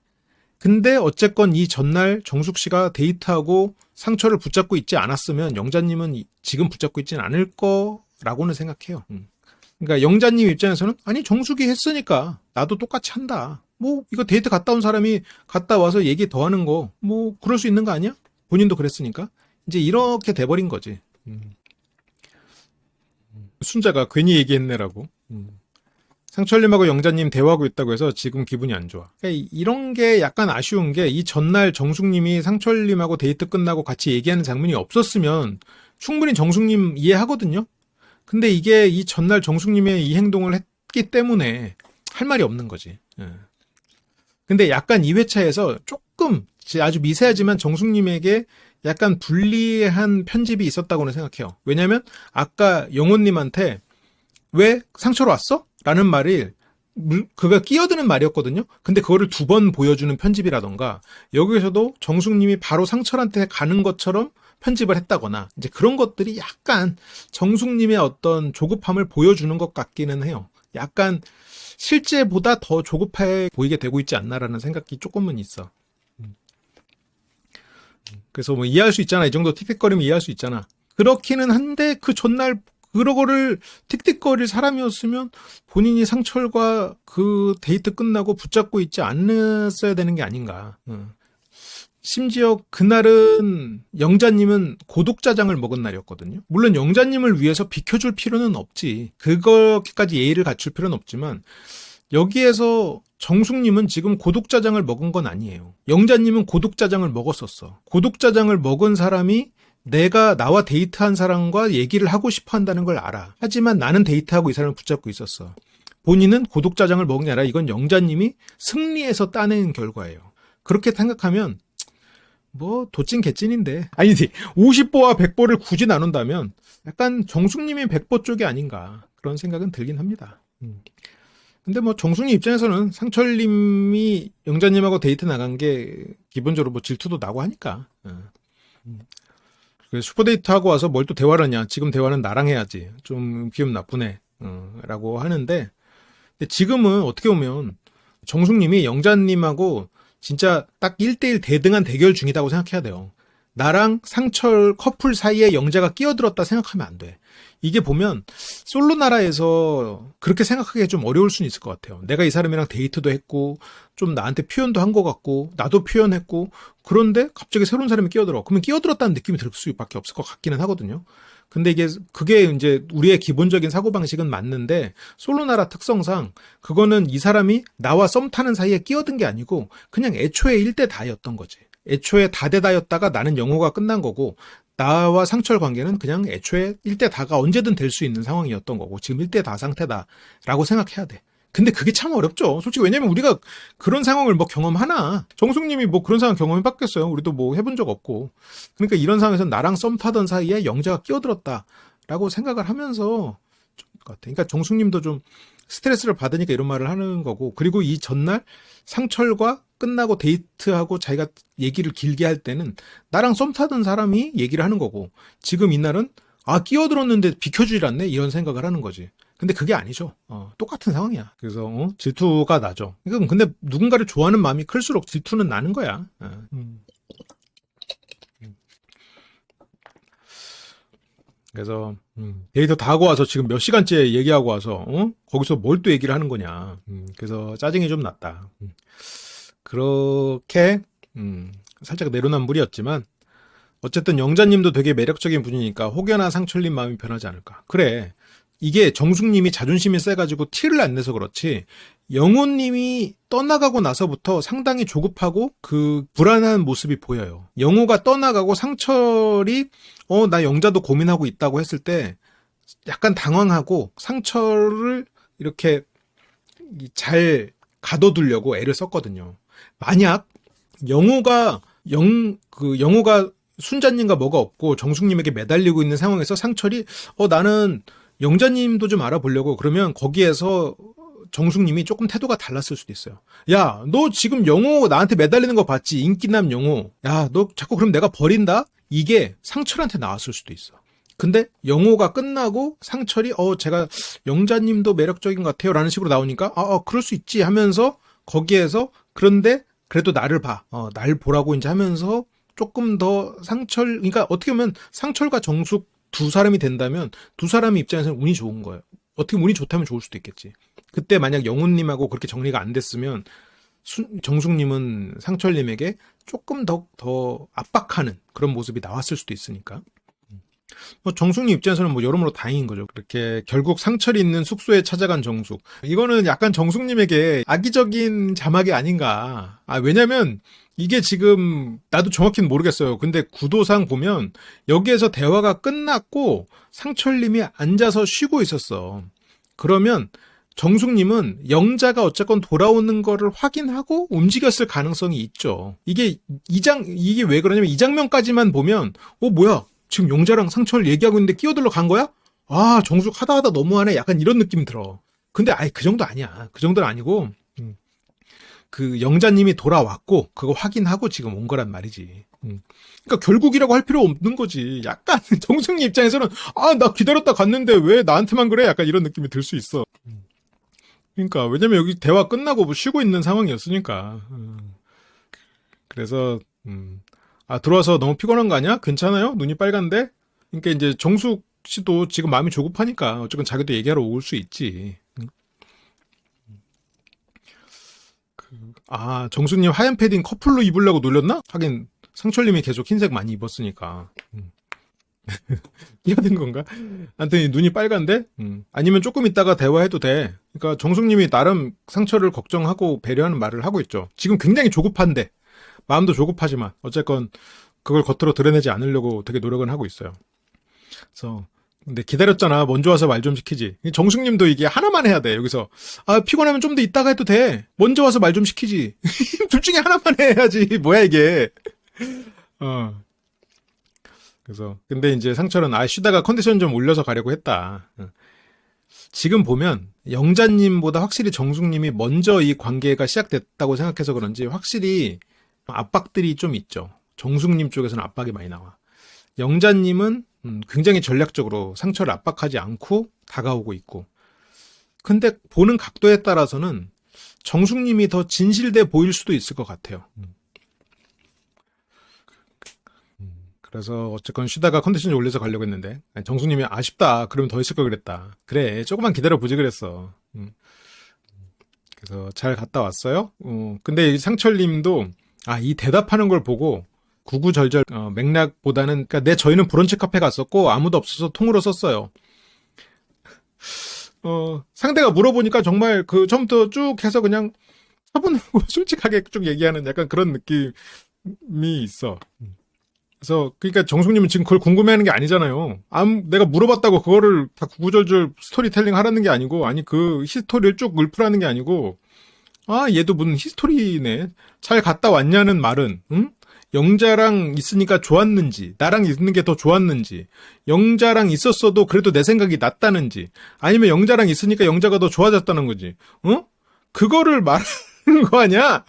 근데 어쨌건 이 전날 정숙 씨가 데이트하고 상처를 붙잡고 있지 않았으면 영자님은 지금 붙잡고 있지는 않을 거라고는 생각해요. 그러니까 영자님 입장에서는 정숙이 했으니까 나도 똑같이 한다. 뭐 이거 데이트 갔다 온 사람이 갔다 와서 얘기 더 하는 거 뭐 그럴 수 있는 거 아니야? 본인도 그랬으니까. 이제 이렇게 돼버린 거지. 순자가 괜히 얘기했네라고. 상철님하고 영자님 대화하고 있다고 해서 지금 기분이 안 좋아. 그러니까 이런 게 약간 아쉬운 게, 이 전날 정숙님이 상철님하고 데이트 끝나고 같이 얘기하는 장면이 없었으면 충분히 정숙님 이해하거든요. 근데 이게 이 전날 정숙님의 이 행동을 했기 때문에 할 말이 없는 거지. 근데 약간 2회차에서 조금 아주 미세하지만 정숙님에게 약간 불리한 편집이 있었다고는 생각해요. 왜냐면 아까 영호님한테 왜 상처로 왔어? 라는 말이 그가 끼어드는 말이었거든요. 근데 그거를 2번 보여주는 편집이라던가, 여기서도 정숙님이 바로 상철한테 가는 것처럼 편집을 했다거나, 이제 그런 것들이 약간 정숙님의 어떤 조급함을 보여주는 것 같기는 해요. 약간 실제보다 더 조급해 보이게 되고 있지 않나라는 생각이 조금은 있어. 그래서 뭐 이해할 수 있잖아. 이 정도 틱틱거리면 이해할 수 있잖아. 그렇기는 한데 그 전날 그러고를 틱틱거릴 사람이었으면 본인이 상철과 그 데이트 끝나고 붙잡고 있지 않았어야 되는 게 아닌가. 심지어 그날은 영자님은 고독짜장을 먹은 날이었거든요. 물론 영자님을 위해서 비켜줄 필요는 없지. 그거까지 예의를 갖출 필요는 없지만 여기에서 정숙님은 지금 고독짜장을 먹은 건 아니에요. 영자님은 고독짜장을 먹었었어. 고독짜장을 먹은 사람이 내가 나와 데이트한 사람과 얘기를 하고 싶어 한다는 걸 알아. 하지만 나는 데이트하고 이 사람을 붙잡고 있었어. 본인은 고독짜장을 먹은 게 아니라 이건 영자님이 승리해서 따낸 결과예요. 그렇게 생각하면 뭐 도찐 개찐인데 아니지 50보와 100보를 굳이 나눈다면 약간 정숙님이 100보 쪽이 아닌가 그런 생각은 들긴 합니다. 근데 뭐 정숙님 입장에서는 상철님이 영자님하고 데이트 나간 게 기본적으로 뭐 질투도 나고 하니까 슈퍼데이트 하고 와서 뭘 또 대화를 하냐. 지금 대화는 나랑 해야지. 좀 기분 나쁘네. 라고 하는데 근데 지금은 어떻게 보면 정숙님이 영자님하고 진짜 딱 1대1 대등한 대결 중이라고 생각해야 돼요. 나랑 상철 커플 사이에 영자가 끼어들었다 생각하면 안 돼. 이게 보면 솔로 나라에서 그렇게 생각하기가 좀 어려울 수는 있을 것 같아요. 내가 이 사람이랑 데이트도 했고 좀 나한테 표현도 한 것 같고 나도 표현했고 그런데 갑자기 새로운 사람이 끼어들어. 그러면 끼어들었다는 느낌이 들 수밖에 없을 것 같기는 하거든요. 근데 그게 이제 우리의 기본적인 사고방식은 맞는데 솔로 나라 특성상 그거는 이 사람이 나와 썸 타는 사이에 끼어든 게 아니고 그냥 애초에 1대 다였던 거지. 애초에 다대다였다가 나는 영호가 끝난 거고 나와 상철 관계는 그냥 애초에 1대 다가 언제든 될 수 있는 상황이었던 거고 지금 1대 다 상태다라고 생각해야 돼. 근데 그게 참 어렵죠. 솔직히 왜냐면 우리가 그런 상황을 뭐 경험하나. 정숙님이 뭐 그런 상황 경험해봤겠어요. 우리도 뭐 해본 적 없고. 그러니까 이런 상황에서 나랑 썸 타던 사이에 영자가 끼어들었다라고 생각을 하면서 좀 같아. 그러니까 정숙님도 좀 스트레스를 받으니까 이런 말을 하는 거고. 그리고 이 전날 상철과 끝나고 데이트하고 자기가 얘기를 길게 할 때는 나랑 썸 타던 사람이 얘기를 하는 거고 지금 이날은 끼어들었는데 비켜주질 않네 이런 생각을 하는 거지. 근데 그게 아니죠. 똑같은 상황이야. 그래서 질투가 나죠. 이건 근데 누군가를 좋아하는 마음이 클수록 질투는 나는 거야. 그래서 데이터 다 하고 와서 지금 몇 시간째 얘기하고 와서 거기서 뭘 또 얘기를 하는 거냐. 그래서 짜증이 좀 났다. 그렇게 살짝 내로남불이었지만 어쨌든 영자님도 되게 매력적인 분이니까 혹여나 상철님 마음이 변하지 않을까. 그래. 이게 정숙님이 자존심이 세가지고 티를 안 내서 그렇지 영호님이 떠나가고 나서부터 상당히 조급하고 그 불안한 모습이 보여요. 영호가 떠나가고 상철이 나 영자도 고민하고 있다고 했을 때 약간 당황하고 상철을 이렇게 잘 가둬두려고 애를 썼거든요. 만약 영호가 순자님과 뭐가 없고 정숙님에게 매달리고 있는 상황에서 상철이 나는 영자님도 좀 알아보려고 그러면 거기에서 정숙님이 조금 태도가 달랐을 수도 있어요. 야, 너 지금 영호 나한테 매달리는 거 봤지? 인기남 영호. 야, 너 자꾸 그럼 내가 버린다? 이게 상철한테 나왔을 수도 있어. 근데 영호가 끝나고 상철이 제가 영자님도 매력적인 것 같아요 라는 식으로 나오니까 그럴 수 있지 하면서 거기에서 그런데 그래도 나를 봐. 날 보라고 이제 하면서 조금 더 그러니까 어떻게 보면 상철과 정숙 두 사람이 된다면 두 사람의 입장에서는 운이 좋은 거예요. 어떻게 운이 좋다면 좋을 수도 있겠지. 그때 만약 영훈님하고 그렇게 정리가 안 됐으면 정숙님은 상철님에게 조금 더 압박하는 그런 모습이 나왔을 수도 있으니까. 정숙님 입장에서는 뭐 여러모로 다행인 거죠. 그렇게 결국 상철이 있는 숙소에 찾아간 정숙. 이거는 약간 정숙님에게 악의적인 자막이 아닌가. 왜냐면 이게 지금 나도 정확히는 모르겠어요. 근데 구도상 보면 여기에서 대화가 끝났고 상철님이 앉아서 쉬고 있었어. 그러면 정숙님은 영자가 어쨌건 돌아오는 거를 확인하고 움직였을 가능성이 있죠. 이게 왜 그러냐면 이 장면까지만 보면 뭐야? 지금 영자랑 상철 얘기하고 있는데 끼어들러 간 거야? 정숙 하다 너무하네. 약간 이런 느낌이 들어. 근데 그 정도 아니야. 그 정도는 아니고 그 영자님이 돌아왔고 그거 확인하고 지금 온 거란 말이지. 그러니까 결국이라고 할 필요 없는 거지. 약간 정숙님 입장에서는 나 기다렸다 갔는데 왜 나한테만 그래? 약간 이런 느낌이 들 수 있어. 그러니까 왜냐면 여기 대화 끝나고 뭐 쉬고 있는 상황이었으니까. 그래서 들어와서 너무 피곤한 거 아니야? 괜찮아요? 눈이 빨간데? 그러니까 이제 정숙 씨도 지금 마음이 조급하니까 어쨌건 자기도 얘기하러 올 수 있지. 정숙님 하얀 패딩 커플로 입으려고 놀렸나? 하긴 상철님이 계속 흰색 많이 입었으니까. 끼어든 건가? 아무튼 눈이 빨간데? 아니면 조금 있다가 대화해도 돼. 그러니까 정숙님이 나름 상철을 걱정하고 배려하는 말을 하고 있죠. 지금 굉장히 조급한데, 마음도 조급하지만 어쨌건 그걸 겉으로 드러내지 않으려고 되게 노력은 하고 있어요. 그래서 근데 기다렸잖아. 먼저 와서 말 좀 시키지. 정숙님도 이게 하나만 해야 돼. 여기서 피곤하면 좀 더 있다가 해도 돼. 먼저 와서 말 좀 시키지. 둘 중에 하나만 해야지. 뭐야 이게. 그래서 근데 이제 상철은 쉬다가 컨디션 좀 올려서 가려고 했다. 지금 보면 영자님보다 확실히 정숙님이 먼저 이 관계가 시작됐다고 생각해서 그런지 확실히 압박들이 좀 있죠. 정숙님 쪽에서는 압박이 많이 나와. 영자님은 굉장히 전략적으로 상철을 압박하지 않고 다가오고 있고. 근데 보는 각도에 따라서는 정숙님이 더 진실돼 보일 수도 있을 것 같아요. 그래서 어쨌건 쉬다가 컨디션이 올려서 가려고 했는데 정숙님이 아쉽다. 그러면 더 있을 걸 그랬다. 그래 조금만 기다려보지 그랬어. 그래서 잘 갔다 왔어요. 근데 상철님도 이 대답하는 걸 보고 구구절절 맥락보다는 그러니까 저희는 브런치 카페 갔었고 아무도 없어서 통으로 썼어요. 상대가 물어보니까 정말 그 처음부터 쭉 해서 그냥 차분하고 솔직하게 쭉 얘기하는 약간 그런 느낌이 있어. 그래서 그러니까 정숙님은 지금 그걸 궁금해하는 게 아니잖아요. 내가 물어봤다고 그거를 다 구구절절 스토리텔링 하라는 게 아니고 그 히스토리를 쭉 읊으라는 게 아니고 얘도 무슨 히스토리네. 잘 갔다 왔냐는 말은 영자랑 있으니까 좋았는지 나랑 있는 게 더 좋았는지 영자랑 있었어도 그래도 내 생각이 낫다는지 아니면 영자랑 있으니까 영자가 더 좋아졌다는 거지. 그거를 말하는 거 아니야?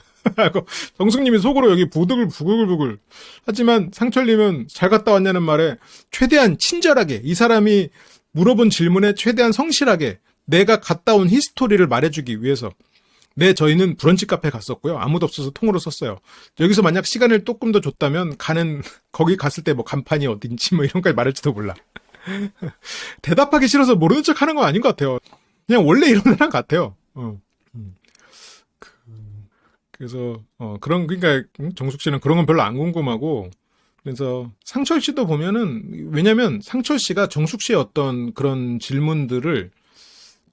정숙님이 속으로 여기 부글부글 하지만 상철님은 잘 갔다 왔냐는 말에 최대한 친절하게 이 사람이 물어본 질문에 최대한 성실하게 내가 갔다 온 히스토리를 말해주기 위해서 저희는 브런치 카페 갔었고요. 아무도 없어서 통으로 썼어요. 여기서 만약 시간을 조금 더 줬다면 거기 갔을 때 뭐 간판이 어딘지 뭐 이런 거까지 말할지도 몰라. 대답하기 싫어서 모르는 척 하는 거 아닌 것 같아요. 그냥 원래 이런 사람 같아요. 그래서 그러니까 정숙 씨는 그런 건 별로 안 궁금하고 그래서 상철 씨도 보면은 왜냐면 상철 씨가 정숙 씨의 어떤 그런 질문들을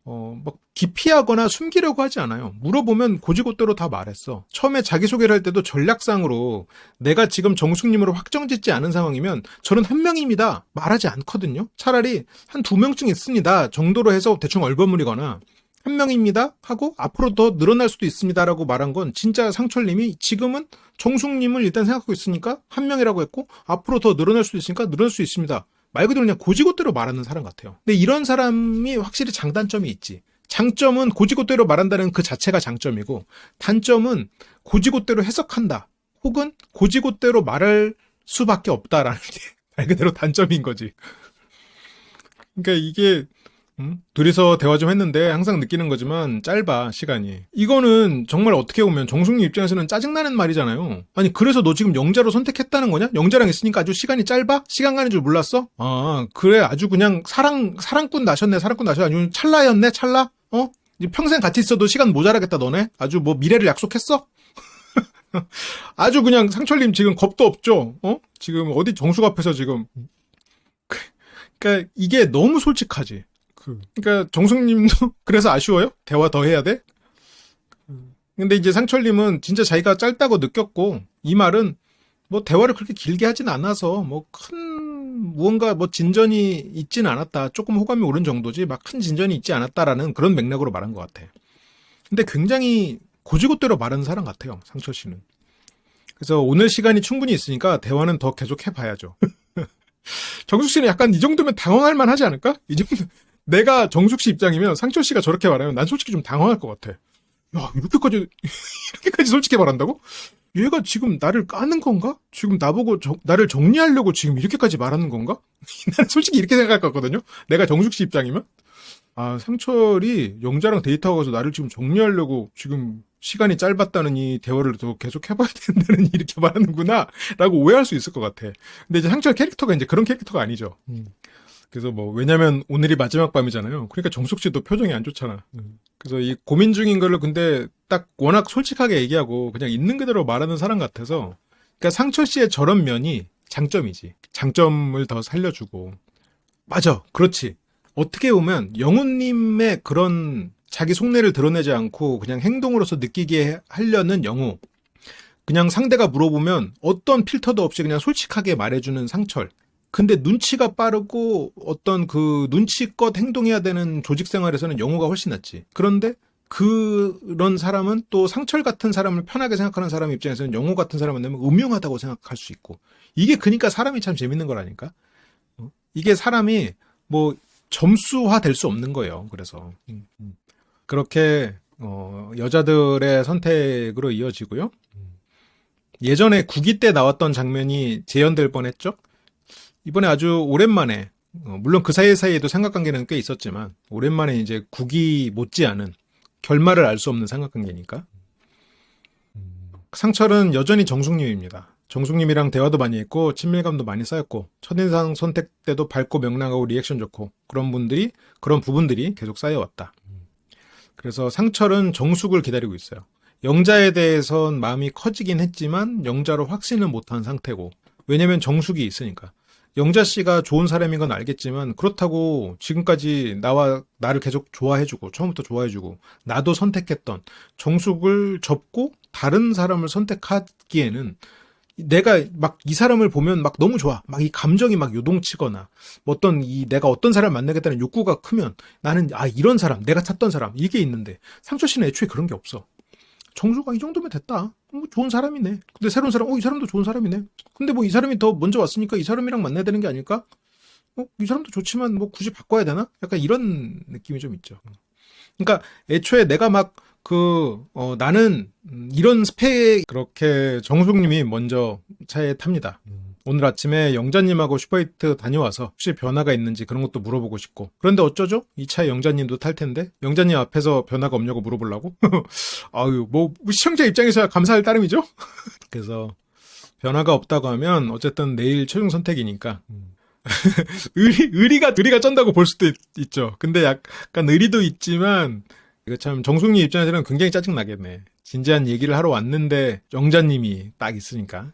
막 기피하거나 숨기려고 하지 않아요. 물어보면 고지고대로 다 말했어. 처음에 자기소개를 할 때도 전략상으로 내가 지금 정숙님으로 확정짓지 않은 상황이면 저는 한 명입니다. 말하지 않거든요. 차라리 한 2명쯤 있습니다. 정도로 해서 대충 얼버무리거나 한 명입니다 하고 앞으로 더 늘어날 수도 있습니다라고 말한 건 진짜 상철님이 지금은 정숙님을 일단 생각하고 있으니까 한 명이라고 했고 앞으로 더 늘어날 수도 있으니까 늘어날 수 있습니다. 말 그대로 그냥 고지고대로 말하는 사람 같아요. 근데 이런 사람이 확실히 장단점이 있지. 장점은 고지고대로 말한다는 그 자체가 장점이고 단점은 고지고대로 해석한다. 혹은 고지고대로 말할 수밖에 없다라는 게 말 그대로 단점인 거지. 그러니까 이게 둘이서 대화 좀 했는데 항상 느끼는 거지만 짧아 시간이. 이거는 정말 어떻게 보면 정숙님 입장에서는 짜증나는 말이잖아요. 아니 그래서 너 지금 영자로 선택했다는 거냐? 영자랑 있으니까 아주 시간이 짧아? 시간 가는 줄 몰랐어? 그래 아주 그냥 사랑꾼 나셨네. 사랑꾼 나셨네. 아주 찰나였네 찰나? 평생 같이 있어도 시간 모자라겠다 너네? 아주 뭐 미래를 약속했어? 아주 그냥 상철님 지금 겁도 없죠? 지금 어디 정숙 앞에서 지금. 그러니까 이게 너무 솔직하지. 그러니까 정숙님도 그래서 아쉬워요? 대화 더 해야 돼? 근데 이제 상철님은 진짜 자기가 짧다고 느꼈고 이 말은 뭐 대화를 그렇게 길게 하진 않아서 뭐 큰 무언가 뭐 진전이 있진 않았다. 조금 호감이 오른 정도지 막 큰 진전이 있지 않았다라는 그런 맥락으로 말한 것 같아. 근데 굉장히 고지고대로 말하는 사람 같아요. 상철 씨는. 그래서 오늘 시간이 충분히 있으니까 대화는 더 계속 해봐야죠. 정숙 씨는 약간 이 정도면 당황할 만하지 않을까? 이 정도 내가 정숙 씨 입장이면 상철 씨가 저렇게 말하면 난 솔직히 좀 당황할 것 같아. 야, 이렇게까지 솔직히 말한다고? 얘가 지금 나를 까는 건가? 지금 나보고 나를 정리하려고 지금 이렇게까지 말하는 건가? 나는 솔직히 이렇게 생각할 것 같거든요. 내가 정숙 씨 입장이면. 아, 상철이 영자랑 데이트하고 가서 나를 지금 정리하려고 지금 시간이 짧았다는 이 대화를 더 계속 해봐야 된다는 이렇게 말하는구나 라고 오해할 수 있을 것 같아. 근데 이제 상철 캐릭터가 이제 그런 캐릭터가 아니죠. 그래서 뭐 왜냐면 오늘이 마지막 밤이잖아요. 그러니까 정숙 씨도 표정이 안 좋잖아. 그래서 이 고민 중인 거를 근데 딱 워낙 솔직하게 얘기하고 그냥 있는 그대로 말하는 사람 같아서 그러니까 상철 씨의 저런 면이 장점이지. 장점을 더 살려주고. 맞아. 그렇지. 어떻게 보면 영우님의 그런 자기 속내를 드러내지 않고 그냥 행동으로서 느끼게 하려는 영우. 그냥 상대가 물어보면 어떤 필터도 없이 그냥 솔직하게 말해주는 상철. 근데 눈치가 빠르고 어떤 그 눈치껏 행동해야 되는 조직 생활에서는 영우가 훨씬 낫지. 그런데 그런 사람은 또 상철 같은 사람을 편하게 생각하는 사람 입장에서는 영우 같은 사람을 내면 음흉하다고 생각할 수 있고. 이게 그러니까 사람이 참 재밌는 거라니까. 이게 사람이 뭐 점수화 될 수 없는 거예요. 그래서 그렇게 여자들의 선택으로 이어지고요. 예전에 국기 때 나왔던 장면이 재현될 뻔했죠. 이번에 아주 오랜만에 물론 그 사이에도 삼각관계는 꽤 있었지만 오랜만에 이제 국이 못지않은 결말을 알 수 없는 삼각관계니까. 상철은 여전히 정숙님입니다. 정숙님이랑 대화도 많이 했고 친밀감도 많이 쌓였고 첫인상 선택 때도 밝고 명랑하고 리액션 좋고 그런 부분들이 계속 쌓여왔다. 그래서 상철은 정숙을 기다리고 있어요. 영자에 대해선 마음이 커지긴 했지만 영자로 확신은 못한 상태고 왜냐면 정숙이 있으니까. 영자 씨가 좋은 사람인 건 알겠지만 그렇다고 지금까지 나를 계속 좋아해주고 처음부터 좋아해주고 나도 선택했던 정숙을 접고 다른 사람을 선택하기에는 내가 막 이 사람을 보면 막 너무 좋아. 막 이 감정이 막 요동치거나 내가 어떤 사람을 만나겠다는 욕구가 크면 나는 이런 사람, 내가 찾던 사람 이게 있는데 상철 씨는 애초에 그런 게 없어. 정수가 이 정도면 됐다. 뭐 좋은 사람이네. 근데 새로운 사람, 이 사람도 좋은 사람이네. 근데 뭐 이 사람이 더 먼저 왔으니까 이 사람이랑 만나야 되는 게 아닐까? 이 사람도 좋지만 뭐 굳이 바꿔야 되나? 약간 이런 느낌이 좀 있죠. 그러니까 애초에 내가 막 나는 이런 스펙 그렇게 정숙님이 먼저 차에 탑니다. 오늘 아침에 영자님하고 슈퍼히트 다녀와서 혹시 변화가 있는지 그런 것도 물어보고 싶고. 그런데 어쩌죠? 이 차에 영자님도 탈 텐데 영자님 앞에서 변화가 없냐고 물어보려고? 아유, 뭐 시청자 입장에서야 감사할 따름이죠? 그래서 변화가 없다고 하면 어쨌든 내일 최종 선택이니까 의리가 쩐다고 볼 수도 있죠. 근데 약간 의리도 있지만 이거 참 정숙님 입장에서는 굉장히 짜증나겠네. 진지한 얘기를 하러 왔는데 영자님이 딱 있으니까.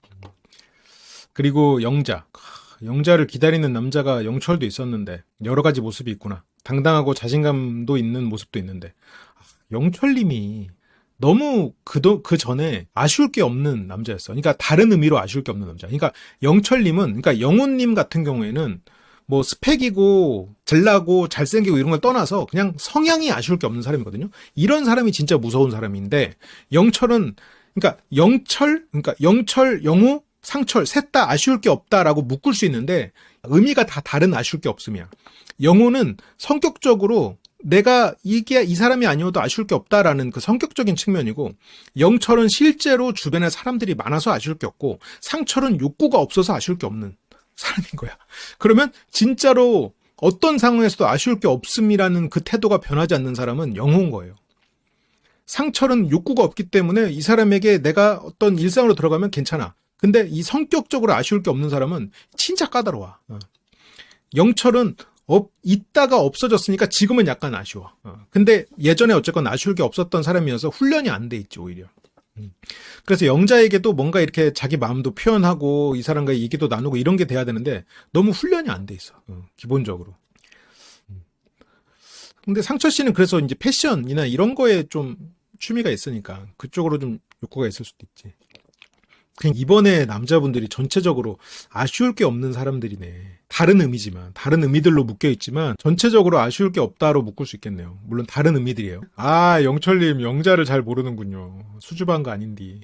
그리고 영자를 기다리는 남자가 영철도 있었는데 여러 가지 모습이 있구나. 당당하고 자신감도 있는 모습도 있는데 영철님이 너무 그 전에 아쉬울 게 없는 남자였어. 그러니까 다른 의미로 아쉬울 게 없는 남자. 그러니까 영철님은 그러니까 영훈님 같은 경우에는 뭐 스펙이고 잘나고 잘생기고 이런 걸 떠나서 그냥 성향이 아쉬울 게 없는 사람이거든요. 이런 사람이 진짜 무서운 사람인데 그러니까 영철, 영우, 상철 셋 다 아쉬울 게 없다라고 묶을 수 있는데 의미가 다 다른 아쉬울 게 없음이야. 영우는 성격적으로 내가 이게 이 사람이 아니어도 아쉬울 게 없다라는 그 성격적인 측면이고 영철은 실제로 주변에 사람들이 많아서 아쉬울 게 없고 상철은 욕구가 없어서 아쉬울 게 없는 사람인 거야. 그러면 진짜로 어떤 상황에서도 아쉬울 게 없음이라는 그 태도가 변하지 않는 사람은 영웅인 거예요. 상철은 욕구가 없기 때문에 이 사람에게 내가 어떤 일상으로 들어가면 괜찮아. 근데 이 성격적으로 아쉬울 게 없는 사람은 진짜 까다로워. 영철은 있다가 없어졌으니까 지금은 약간 아쉬워. 근데 예전에 어쨌건 아쉬울 게 없었던 사람이어서 훈련이 안 돼 있지 오히려. 그래서 영자에게도 뭔가 이렇게 자기 마음도 표현하고 이 사람과 얘기도 나누고 이런 게 돼야 되는데 너무 훈련이 안 돼 있어. 기본적으로. 근데 상철 씨는 그래서 이제 패션이나 이런 거에 좀 취미가 있으니까 그쪽으로 좀 욕구가 있을 수도 있지. 그냥 이번에 남자분들이 전체적으로 아쉬울 게 없는 사람들이네. 다른 의미지만, 다른 의미들로 묶여있지만 전체적으로 아쉬울 게 없다로 묶을 수 있겠네요. 물론 다른 의미들이에요. 영철님 영자를 잘 모르는군요. 수줍어한 거 아닌디.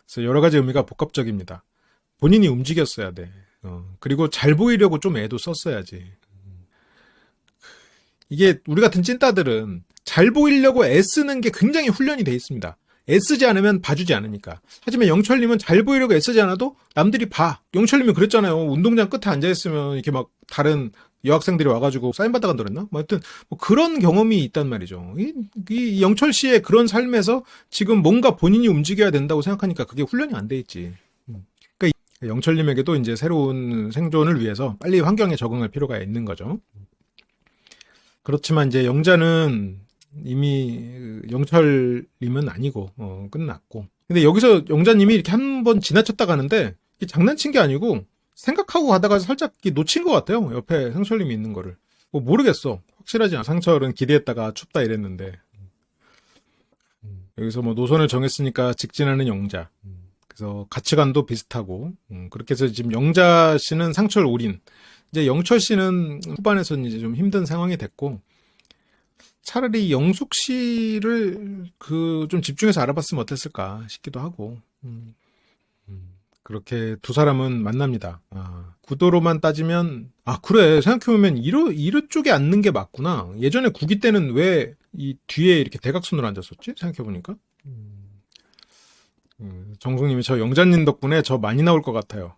그래서 여러 가지 의미가 복합적입니다. 본인이 움직였어야 돼. 그리고 잘 보이려고 좀 애도 썼어야지. 이게 우리 같은 찐따들은 잘 보이려고 애쓰는 게 굉장히 훈련이 돼 있습니다. 애쓰지 않으면 봐주지 않으니까. 하지만 영철님은 잘 보이려고 애쓰지 않아도 남들이 봐. 영철님이 그랬잖아요. 운동장 끝에 앉아있으면 이렇게 막 다른 여학생들이 와가지고 사인 받아간 그랬나? 뭐 하여튼 뭐 그런 경험이 있단 말이죠. 이 영철 씨의 그런 삶에서 지금 뭔가 본인이 움직여야 된다고 생각하니까 그게 훈련이 안 돼 있지. 그러니까 영철님에게도 이제 새로운 생존을 위해서 빨리 환경에 적응할 필요가 있는 거죠. 그렇지만 이제 영자는 이미 영철님은 아니고 끝났고. 근데 여기서 영자님이 이렇게 한 번 지나쳤다 가는데 이게 장난친 게 아니고 생각하고 가다가 살짝 놓친 것 같아요. 옆에 상철님이 있는 거를. 뭐 모르겠어. 확실하지 않아. 상철은 기대했다가 춥다 이랬는데. 여기서 뭐 노선을 정했으니까 직진하는 영자. 그래서 가치관도 비슷하고. 그렇게 해서 지금 영자 씨는 상철 올인. 이제 영철 씨는 후반에서는 이제 좀 힘든 상황이 됐고. 차라리 영숙 씨를 좀 집중해서 알아봤으면 어땠을까 싶기도 하고. 그렇게 두 사람은 만납니다. 구도로만 따지면, 그래. 생각해보면 이르 쪽에 앉는 게 맞구나. 예전에 구기 때는 왜 이 뒤에 이렇게 대각선으로 앉았었지? 생각해보니까. 정숙님이 저 영자님 덕분에 저 많이 나올 것 같아요.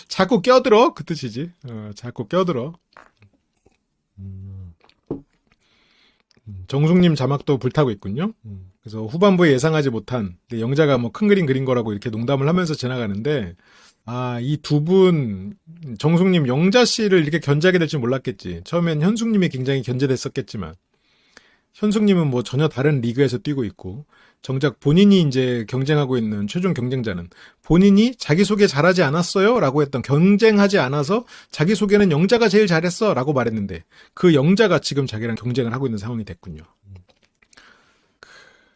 자꾸 껴들어? 그 뜻이지. 자꾸 껴들어. 정숙님 자막도 불타고 있군요. 그래서 후반부에 예상하지 못한 영자가 뭐 큰 그림 그린 거라고 이렇게 농담을 하면서 지나가는데 이 두 분 정숙님 영자 씨를 이렇게 견제하게 될 줄 몰랐겠지. 처음엔 현숙님이 굉장히 견제됐었겠지만 현숙님은 뭐 전혀 다른 리그에서 뛰고 있고 정작 본인이 이제 경쟁하고 있는 최종 경쟁자는 본인이 자기소개 잘하지 않았어요? 라고 했던 경쟁하지 않아서 자기소개는 영자가 제일 잘했어 라고 말했는데 그 영자가 지금 자기랑 경쟁을 하고 있는 상황이 됐군요.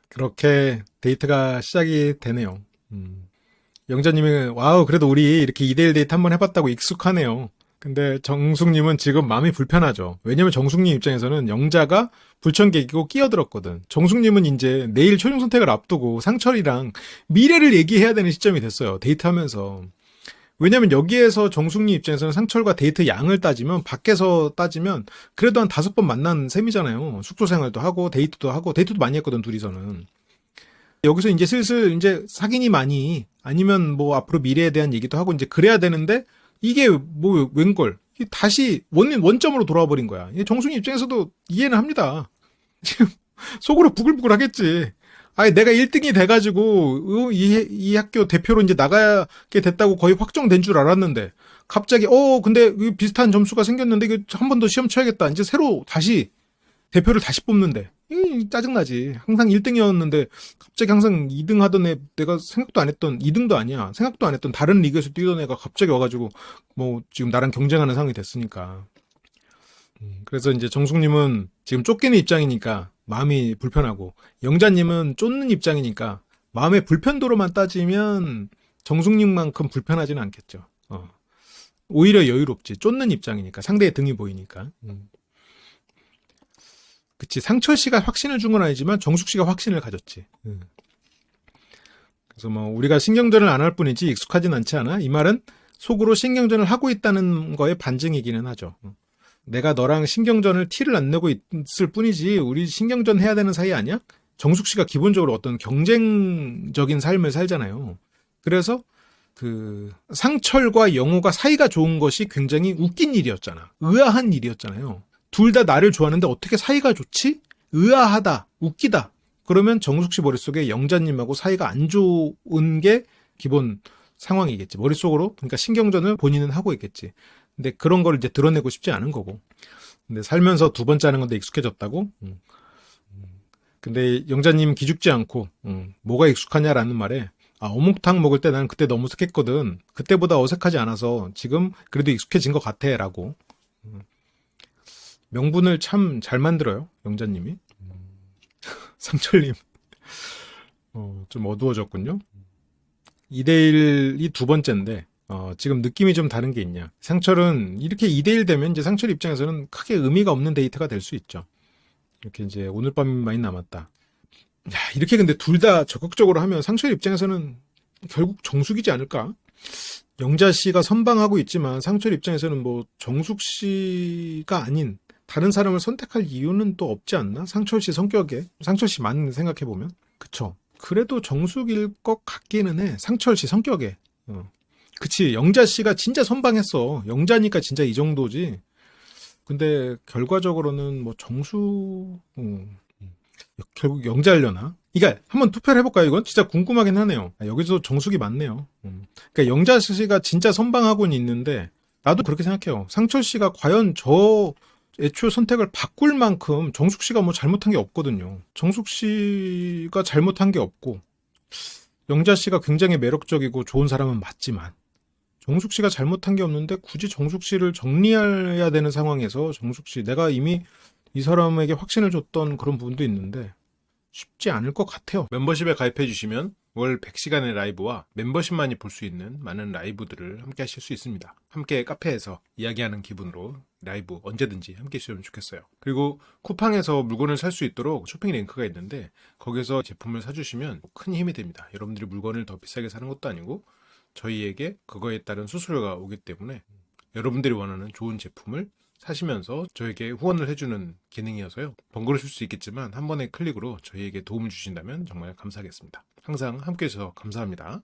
그렇게 데이트가 시작이 되네요. 영자님이 와우 그래도 우리 이렇게 2대1 데이트 한번 해봤다고 익숙하네요. 근데 정숙님은 지금 마음이 불편하죠. 왜냐면 정숙님 입장에서는 영자가 불청객이고 끼어들었거든. 정숙님은 이제 내일 최종 선택을 앞두고 상철이랑 미래를 얘기해야 되는 시점이 됐어요. 데이트하면서. 왜냐면 여기에서 정숙님 입장에서는 상철과 데이트 양을 따지면 밖에서 따지면 그래도 한 5번 만난 셈이잖아요. 숙소 생활도 하고 데이트도 많이 했거든 둘이서는. 여기서 이제 슬슬 이제 사귀니 많이 아니면 뭐 앞으로 미래에 대한 얘기도 하고 이제 그래야 되는데 이게 뭐 웬걸 다시 원점으로 돌아와 버린 거야. 정숙님 입장에서도 이해는 합니다. 지금 속으로 부글부글 하겠지. 내가 1등이 돼가지고 이 학교 대표로 이제 나가게 됐다고 거의 확정된 줄 알았는데 갑자기 근데 비슷한 점수가 생겼는데 이거 한 번 더 시험 쳐야겠다. 이제 새로 다시 대표를 다시 뽑는데 짜증나지. 항상 1등이었는데 갑자기 항상 2등 하던 애 내가 생각도 안 했던 2등도 아니야. 생각도 안 했던 다른 리그에서 뛰던 애가 갑자기 와가지고 뭐 지금 나랑 경쟁하는 상황이 됐으니까. 그래서 이제 정숙님은 지금 쫓기는 입장이니까 마음이 불편하고 영자님은 쫓는 입장이니까 마음의 불편도로만 따지면 정숙님만큼 불편하지는 않겠죠. 오히려 여유롭지. 쫓는 입장이니까 상대의 등이 보이니까. 그치. 상철 씨가 확신을 준 건 아니지만 정숙 씨가 확신을 가졌지. 그래서 뭐 우리가 신경전을 안 할 뿐이지 익숙하진 않지 않아? 이 말은 속으로 신경전을 하고 있다는 거에 반증이기는 하죠. 내가 너랑 신경전을 티를 안 내고 있을 뿐이지 우리 신경전 해야 되는 사이 아니야? 정숙 씨가 기본적으로 어떤 경쟁적인 삶을 살잖아요. 그래서 상철과 영호가 사이가 좋은 것이 굉장히 웃긴 일이었잖아. 의아한 일이었잖아요. 둘 다 나를 좋아하는데 어떻게 사이가 좋지? 의아하다, 웃기다. 그러면 정숙 씨 머릿속에 영자님하고 사이가 안 좋은 게 기본 상황이겠지. 머릿속으로, 그러니까 신경전을 본인은 하고 있겠지. 근데 그런 걸 이제 드러내고 싶지 않은 거고. 근데 살면서 2번째 하는 건데 익숙해졌다고? 근데 영자님 기죽지 않고, 뭐가 익숙하냐라는 말에, 어묵탕 먹을 때 나는 그때 너무 어색했거든. 그때보다 어색하지 않아서 지금 그래도 익숙해진 것 같아. 라고. 명분을 참 잘 만들어요. 영자님이. 상철님. 좀 어두워졌군요. 2대1이 2번째인데, 지금 느낌이 좀 다른 게 있냐. 상철은 이렇게 2대1 되면 이제 상철 입장에서는 크게 의미가 없는 데이트가 될 수 있죠. 이렇게 이제 오늘 밤이 많이 남았다. 이렇게 근데 둘 다 적극적으로 하면 상철 입장에서는 결국 정숙이지 않을까? 영자 씨가 선방하고 있지만 상철 입장에서는 뭐 정숙 씨가 아닌 다른 사람을 선택할 이유는 또 없지 않나? 상철 씨 성격에. 상철 씨만 생각해보면. 그쵸. 그래도 정숙일 것 같기는 해. 상철 씨 성격에. 그치. 영자 씨가 진짜 선방했어. 영자니까 진짜 이 정도지. 근데 결과적으로는 뭐 결국 영자려나? 그러니까 한번 투표를 해볼까요? 이건 진짜 궁금하긴 하네요. 여기서 정숙이 많네요. 그러니까 영자 씨가 진짜 선방하고는 있는데 나도 그렇게 생각해요. 상철 씨가 과연 저 애초에 선택을 바꿀 만큼 정숙 씨가 뭐 잘못한 게 없거든요. 정숙 씨가 잘못한 게 없고 영자 씨가 굉장히 매력적이고 좋은 사람은 맞지만 정숙 씨가 잘못한 게 없는데 굳이 정숙 씨를 정리해야 되는 상황에서 정숙 씨 내가 이미 이 사람에게 확신을 줬던 그런 부분도 있는데 쉽지 않을 것 같아요. 멤버십에 가입해 주시면 월 100시간의 라이브와 멤버십만이 볼 수 있는 많은 라이브들을 함께 하실 수 있습니다. 함께 카페에서 이야기하는 기분으로 라이브 언제든지 함께 해주시면 좋겠어요. 그리고 쿠팡에서 물건을 살 수 있도록 쇼핑 링크가 있는데 거기서 제품을 사주시면 큰 힘이 됩니다. 여러분들이 물건을 더 비싸게 사는 것도 아니고 저희에게 그거에 따른 수수료가 오기 때문에 여러분들이 원하는 좋은 제품을 사시면서 저에게 후원을 해주는 기능이어서요. 번거로우실 수 있겠지만 한 번의 클릭으로 저희에게 도움을 주신다면 정말 감사하겠습니다. 항상 함께해 주셔서 감사합니다.